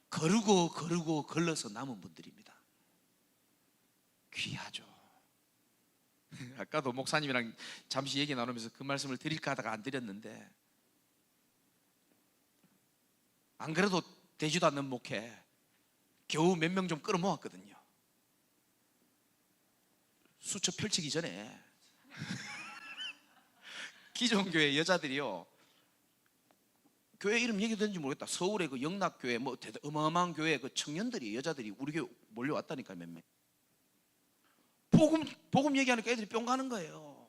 거르고 걸러서 남은 분들입니다. 귀하죠. 아까도 목사님이랑 잠시 얘기 나누면서 그 말씀을 드릴까 하다가 안 드렸는데, 안 그래도 되지도 않는 목회 겨우 몇 명 좀 끌어모았거든요. 수첩 펼치기 전에 기존교회 여자들이요, 교회 이름 얘기 되는지 모르겠다. 서울의 그 영락교회 뭐 어마어마한 교회 그 청년들이, 여자들이 우리 교회 몰려왔다니까. 몇 명. 복음 얘기하니까 애들이 뿅 가는 거예요.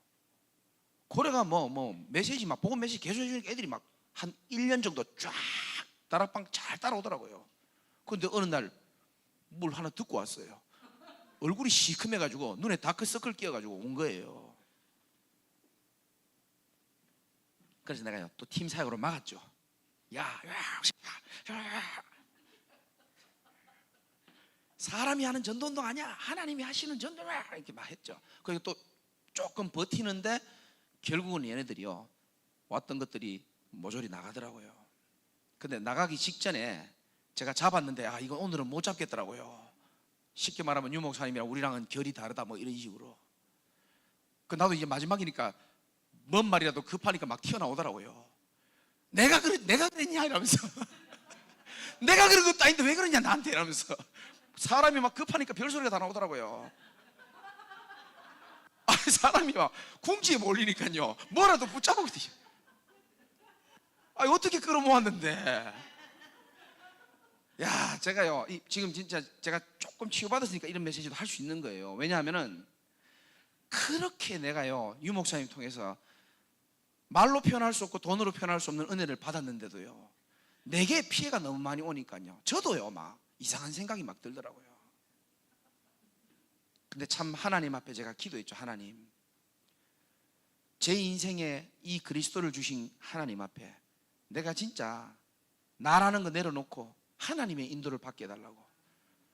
고래가 뭐 메시지 막 복음 메시지 계속 해주니까 애들이 막 한 1년 정도 쫙 다락방 잘 따라오더라고요. 그런데 어느 날 뭘 하나 듣고 왔어요. 얼굴이 시큼해가지고 눈에 다크서클 끼어가지고 온 거예요. 그래서 내가 또 팀 사역으로 막았죠. 야, 사람이 하는 전도운동 아니야, 하나님이 하시는 전도야, 이렇게 막 했죠. 그리고 또 조금 버티는데 결국은 얘네들이요 왔던 것들이 모조리 나가더라고요. 근데 나가기 직전에 제가 잡았는데 이거 오늘은 못 잡겠더라고요. 쉽게 말하면 유 목사님이랑 우리랑은 결이 다르다 뭐 이런 식으로. 나도 이제 마지막이니까 뭔 말이라도 급하니까 막 튀어나오더라고요. 내가 그랬냐 이러면서 내가 그런 것도 아닌데 왜 그러냐 나한테 이러면서. 사람이 막 급하니까 별소리가 다 나오더라고요. 사람이 막 궁지에 몰리니까요 뭐라도 붙잡았거든요. 어떻게 끌어모았는데. 야, 제가요 지금 진짜 제가 조금 치유받았으니까 이런 메시지도 할 수 있는 거예요. 왜냐하면은 그렇게 내가요 유 목사님 통해서 말로 표현할 수 없고 돈으로 표현할 수 없는 은혜를 받았는데도요 내게 피해가 너무 많이 오니까요 저도요 막 이상한 생각이 막 들더라고요. 근데 참 하나님 앞에 제가 기도했죠. 하나님, 제 인생에 이 그리스도를 주신 하나님 앞에 내가 진짜 나라는 거 내려놓고 하나님의 인도를 받게 해달라고.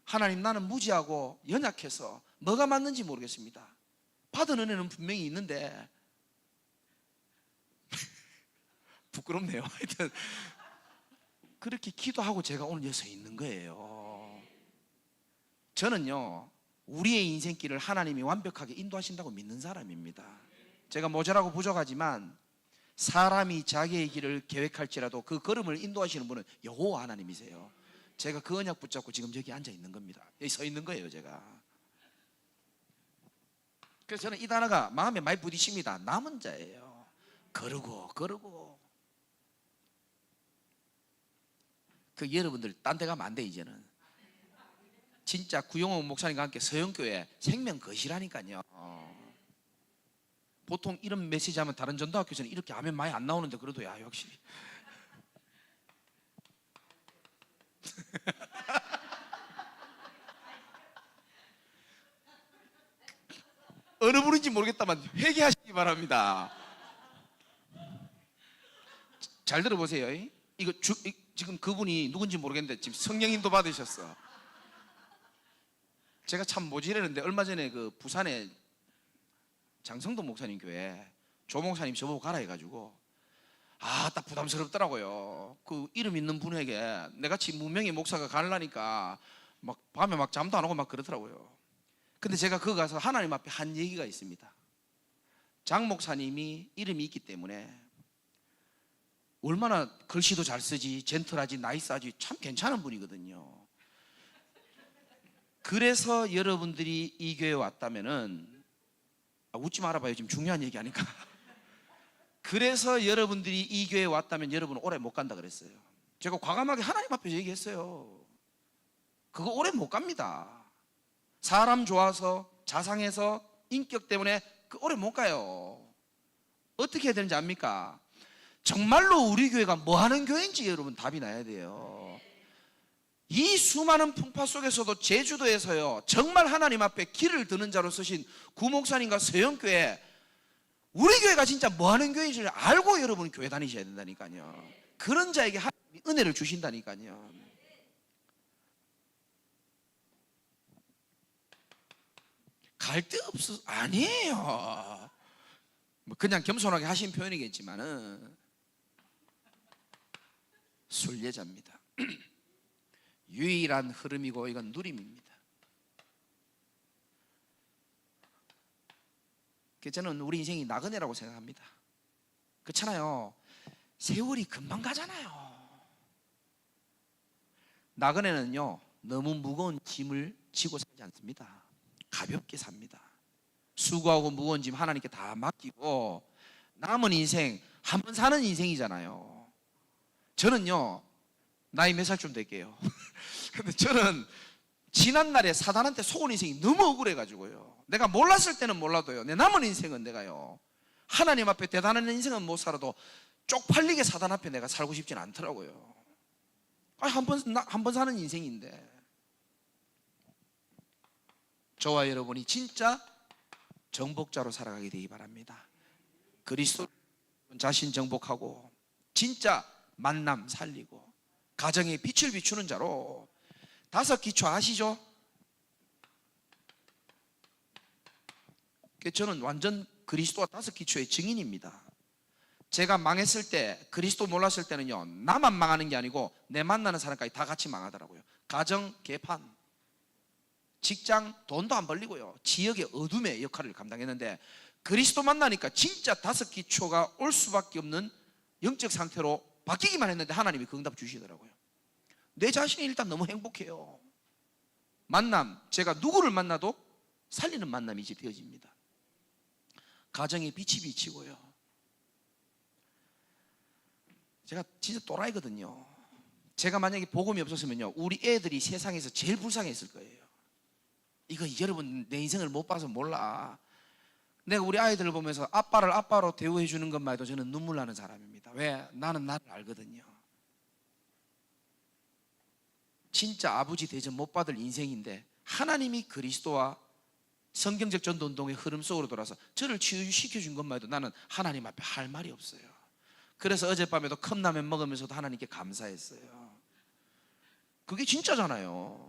하나님, 나는 무지하고 연약해서 뭐가 맞는지 모르겠습니다. 받은 은혜는 분명히 있는데 부끄럽네요. 하여튼 그렇게 기도하고 제가 오늘 여기 서 있는 거예요. 저는요 우리의 인생길을 하나님이 완벽하게 인도하신다고 믿는 사람입니다. 제가 모자라고 부족하지만 사람이 자기의 길을 계획할지라도 그 걸음을 인도하시는 분은 여호와 하나님이세요. 제가 그 언약 붙잡고 지금 여기 앉아 있는 겁니다. 여기 서 있는 거예요 제가. 그래서 저는 이 단어가 마음에 많이 부딪힙니다. 남은 자예요. 거르고 그 여러분들 딴 데 가면 안 돼. 이제는 진짜 구용호 목사님과 함께 서영교회 생명 거시라니까요. 보통 이런 메시지 하면 다른 전도학교에서는 이렇게 하면 많이 안 나오는데 그래도 야 역시 어느 분인지 모르겠다만 회개하시기 바랍니다. 잘 들어보세요. 이거 지금 그분이 누군지 모르겠는데 지금 성령님도 받으셨어. 제가 참 모질했는데 얼마 전에 그 부산에 장성도 목사님 교회 조 목사님 저보고 가라 해가지고 딱 부담스럽더라고요. 그 이름 있는 분에게 내같이 무명의 목사가 가려니까 막 밤에 막 잠도 안 오고 막 그러더라고요. 근데 제가 거기 가서 하나님 앞에 한 얘기가 있습니다. 장 목사님이 이름이 있기 때문에 얼마나 글씨도 잘 쓰지, 젠틀하지, 나이스하지, 참 괜찮은 분이거든요. 그래서 여러분들이 이 교회에 왔다면은 웃지 말아봐요. 지금 중요한 얘기 아니까. 그래서 여러분들이 이 교회에 왔다면 여러분은 오래 못 간다 그랬어요. 제가 과감하게 하나님 앞에서 얘기했어요. 그거 오래 못 갑니다. 사람 좋아서, 자상해서, 인격 때문에 오래 못 가요. 어떻게 해야 되는지 압니까? 정말로 우리 교회가 뭐 하는 교회인지 여러분 답이 나야 돼요. 이 수많은 풍파 속에서도 제주도에서요, 정말 하나님 앞에 길을 드는 자로 쓰신 구목사님과 서영교회, 우리 교회가 진짜 뭐 하는 교회인지를 알고 여러분 교회 다니셔야 된다니까요. 그런 자에게 하나님이 은혜를 주신다니까요. 갈 데 없어. 아니에요. 뭐 그냥 겸손하게 하신 표현이겠지만은 순례자입니다. 유일한 흐름이고 이건 누림입니다. 저는 우리 인생이 나그네라고 생각합니다. 그렇잖아요. 세월이 금방 가잖아요. 나그네는요, 너무 무거운 짐을 지고 살지 않습니다. 가볍게 삽니다. 수고하고 무거운 짐 하나님께 다 맡기고 남은 인생 한 번 사는 인생이잖아요. 저는요, 나이 몇 살쯤 될게요. 근데 저는 지난날에 사단한테 속은 인생이 너무 억울해가지고요, 내가 몰랐을 때는 몰라도요, 내 남은 인생은 내가요, 하나님 앞에 대단한 인생은 못 살아도 쪽팔리게 사단 앞에 내가 살고 싶진 않더라고요. 한 번 사는 인생인데. 저와 여러분이 진짜 정복자로 살아가게 되기 바랍니다. 그리스도 자신 정복하고 진짜 만남 살리고 가정에 빛을 비추는 자로. 5기초 아시죠? 저는 완전 그리스도와 5기초의 증인입니다. 제가 망했을 때, 그리스도 몰랐을 때는요, 나만 망하는 게 아니고 내 만나는 사람까지 다 같이 망하더라고요. 가정 개판, 직장 돈도 안 벌리고요, 지역의 어둠의 역할을 감당했는데, 그리스도 만나니까 진짜 5기초가 올 수밖에 없는 영적 상태로 바뀌기만 했는데 하나님이 그 응답 주시더라고요. 내 자신이 일단 너무 행복해요. 만남, 제가 누구를 만나도 살리는 만남이 이제 되어집니다. 가정에 빛이 비치고요. 제가 진짜 또라이거든요. 제가 만약에 복음이 없었으면요, 우리 애들이 세상에서 제일 불쌍했을 거예요. 이거 여러분 내 인생을 못 봐서 몰라. 내가 우리 아이들을 보면서 아빠를 아빠로 대우해 주는 것만 해도 저는 눈물 나는 사람입니다. 왜? 나는 나를 알거든요. 진짜 아버지 대접 못 받을 인생인데 하나님이 그리스도와 성경적 전도운동의 흐름 속으로 돌아서 저를 치유시켜준 것만 해도 나는 하나님 앞에 할 말이 없어요. 그래서 어젯밤에도 컵라면 먹으면서도 하나님께 감사했어요. 그게 진짜잖아요.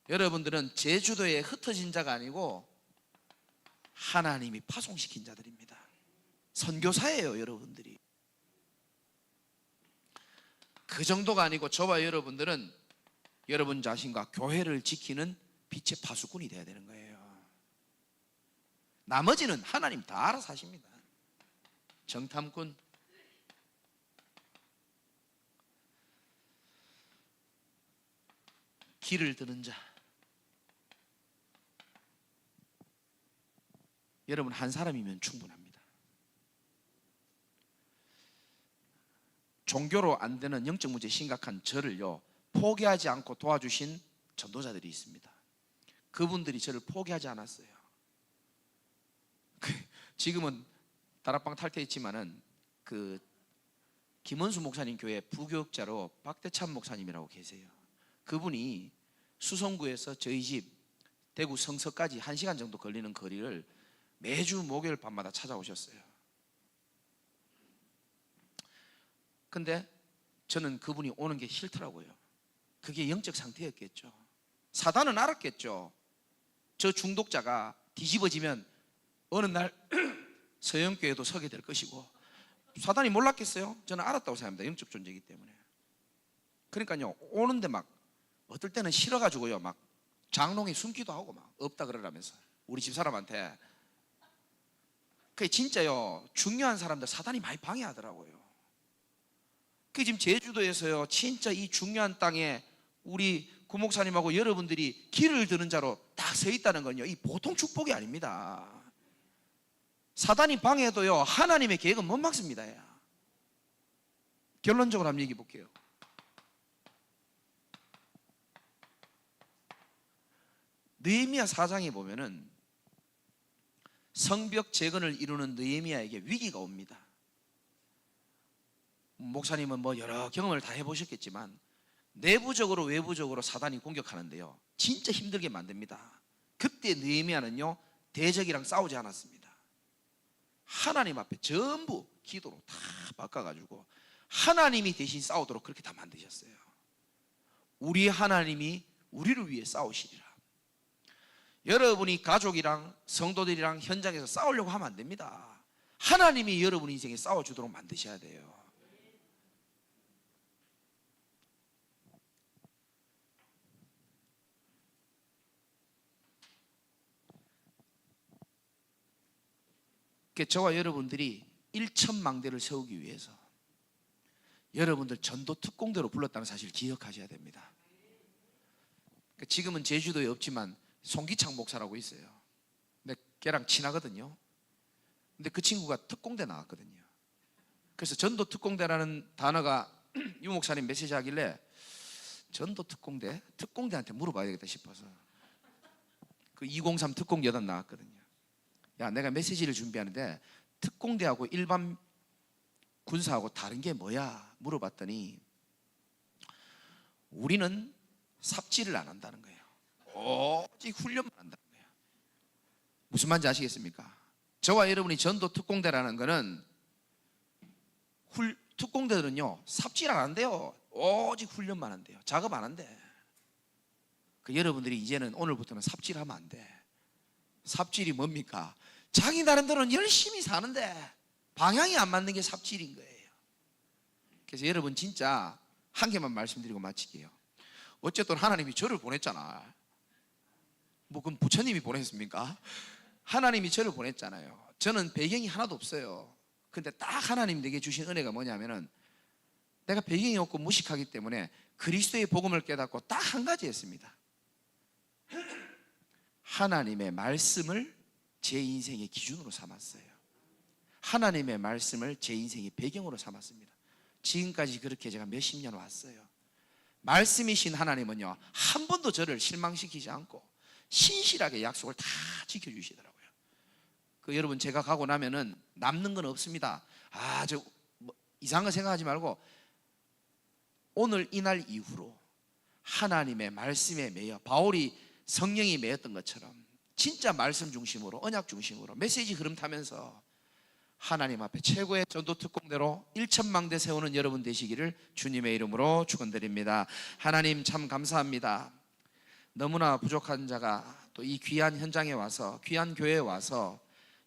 여러분들은 제주도에 흩어진 자가 아니고 하나님이 파송시킨 자들입니다. 선교사예요, 여러분들이. 그 정도가 아니고 저와 여러분들은 여러분 자신과 교회를 지키는 빛의 파수꾼이 되어야 되는 거예요. 나머지는 하나님 다 알아서 하십니다. 정탐꾼. 길을 드는 자. 여러분 한 사람이면 충분합니다. 종교로 안 되는 영적 문제 심각한 저를요, 포기하지 않고 도와주신 전도자들이 있습니다. 그분들이 저를 포기하지 않았어요. 지금은 다락방 탈퇴했지만은 그 김원수 목사님 교회 부교육자로 박대찬 목사님이라고 계세요. 그분이 수성구에서 저희 집 대구 성서까지 1시간 정도 걸리는 거리를 매주 목요일 밤마다 찾아오셨어요. 근데 저는 그분이 오는 게 싫더라고요. 그게 영적 상태였겠죠. 사단은 알았겠죠. 저 중독자가 뒤집어지면 어느 날 서영교회도 서게 될 것이고, 사단이 몰랐겠어요? 저는 알았다고 생각합니다. 영적 존재이기 때문에. 그러니까요, 오는데 막 어떨 때는 싫어가지고요, 막 장롱에 숨기도 하고 막 없다 그러라면서 우리 집사람한테. 그게 진짜요, 중요한 사람들 사단이 많이 방해하더라고요. 그 지금 제주도에서요, 진짜 이 중요한 땅에 우리 구목사님하고 여러분들이 길을 드는 자로 딱 서 있다는 건요, 이 보통 축복이 아닙니다. 사단이 방해해도요, 하나님의 계획은 못 막습니다. 결론적으로 한번 얘기해 볼게요. 느헤미야 4장에 보면은 성벽 재건을 이루는 느헤미야에게 위기가 옵니다. 목사님은 뭐 여러 경험을 다 해보셨겠지만 내부적으로 외부적으로 사단이 공격하는데요, 진짜 힘들게 만듭니다. 그때 느헤미야는요, 대적이랑 싸우지 않았습니다. 하나님 앞에 전부 기도로 다 바꿔가지고 하나님이 대신 싸우도록 그렇게 다 만드셨어요. 우리 하나님이 우리를 위해 싸우시리라. 여러분이 가족이랑 성도들이랑 현장에서 싸우려고 하면 안 됩니다. 하나님이 여러분 인생에 싸워주도록 만드셔야 돼요. 저와 여러분들이 1,000망대를 세우기 위해서 여러분들 전도 특공대로 불렀다는 사실을 기억하셔야 됩니다. 지금은 제주도에 없지만 송기창 목사라고 있어요. 근데 걔랑 친하거든요. 근데 그 친구가 특공대 나왔거든요. 그래서 전도 특공대라는 단어가 유 목사님 메시지 하길래 전도 특공대? 특공대한테 물어봐야 되겠다 싶어서 그 203 특공 여단 나왔거든요. 야, 내가 메시지를 준비하는데 특공대하고 일반 군사하고 다른 게 뭐야? 물어봤더니 우리는 삽질을 안 한다는 거예요. 오직 훈련만 한다는 거예요. 무슨 말인지 아시겠습니까? 저와 여러분이 전도 특공대라는 거는 특공대들은요, 삽질 안 한대요. 오직 훈련만 한대요. 작업 안 한대. 여러분들이 이제는 오늘부터는 삽질하면 안 돼. 삽질이 뭡니까? 자기 나름대로는 열심히 사는데 방향이 안 맞는 게 삽질인 거예요. 그래서 여러분 진짜 한 개만 말씀드리고 마칠게요. 어쨌든 하나님이 저를 보냈잖아. 뭐 그럼 부처님이 보냈습니까? 하나님이 저를 보냈잖아요. 저는 배경이 하나도 없어요. 근데 딱 하나님 내게 주신 은혜가 뭐냐면은 내가 배경이 없고 무식하기 때문에 그리스도의 복음을 깨닫고 딱 한 가지 했습니다. 하나님의 말씀을 제 인생의 기준으로 삼았어요. 하나님의 말씀을 제 인생의 배경으로 삼았습니다. 지금까지 그렇게 제가 몇십 년 왔어요. 말씀이신 하나님은요, 한 번도 저를 실망시키지 않고 신실하게 약속을 다 지켜주시더라고요. 여러분, 제가 가고 나면은 남는 건 없습니다. 뭐 이상한 거 생각하지 말고 오늘 이날 이후로 하나님의 말씀에 매여 바울이 성령이 매였던 것처럼 진짜 말씀 중심으로, 언약 중심으로 메시지 흐름 타면서 하나님 앞에 최고의 전도 특공대로 1,000망대 세우는 여러분 되시기를 주님의 이름으로 축원드립니다. 하나님 참 감사합니다. 너무나 부족한 자가 또 이 귀한 현장에 와서, 귀한 교회에 와서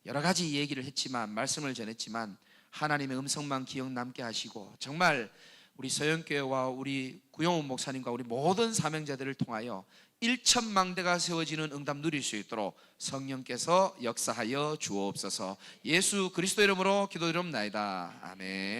여러 가지 얘기를 했지만, 말씀을 전했지만 하나님의 음성만 기억 남게 하시고, 정말 우리 서영교회와 우리 구영훈 목사님과 우리 모든 사명자들을 통하여 1,000망대가 세워지는 응답 누릴 수 있도록 성령께서 역사하여 주옵소서. 예수 그리스도 이름으로 기도드립나이다. 아멘.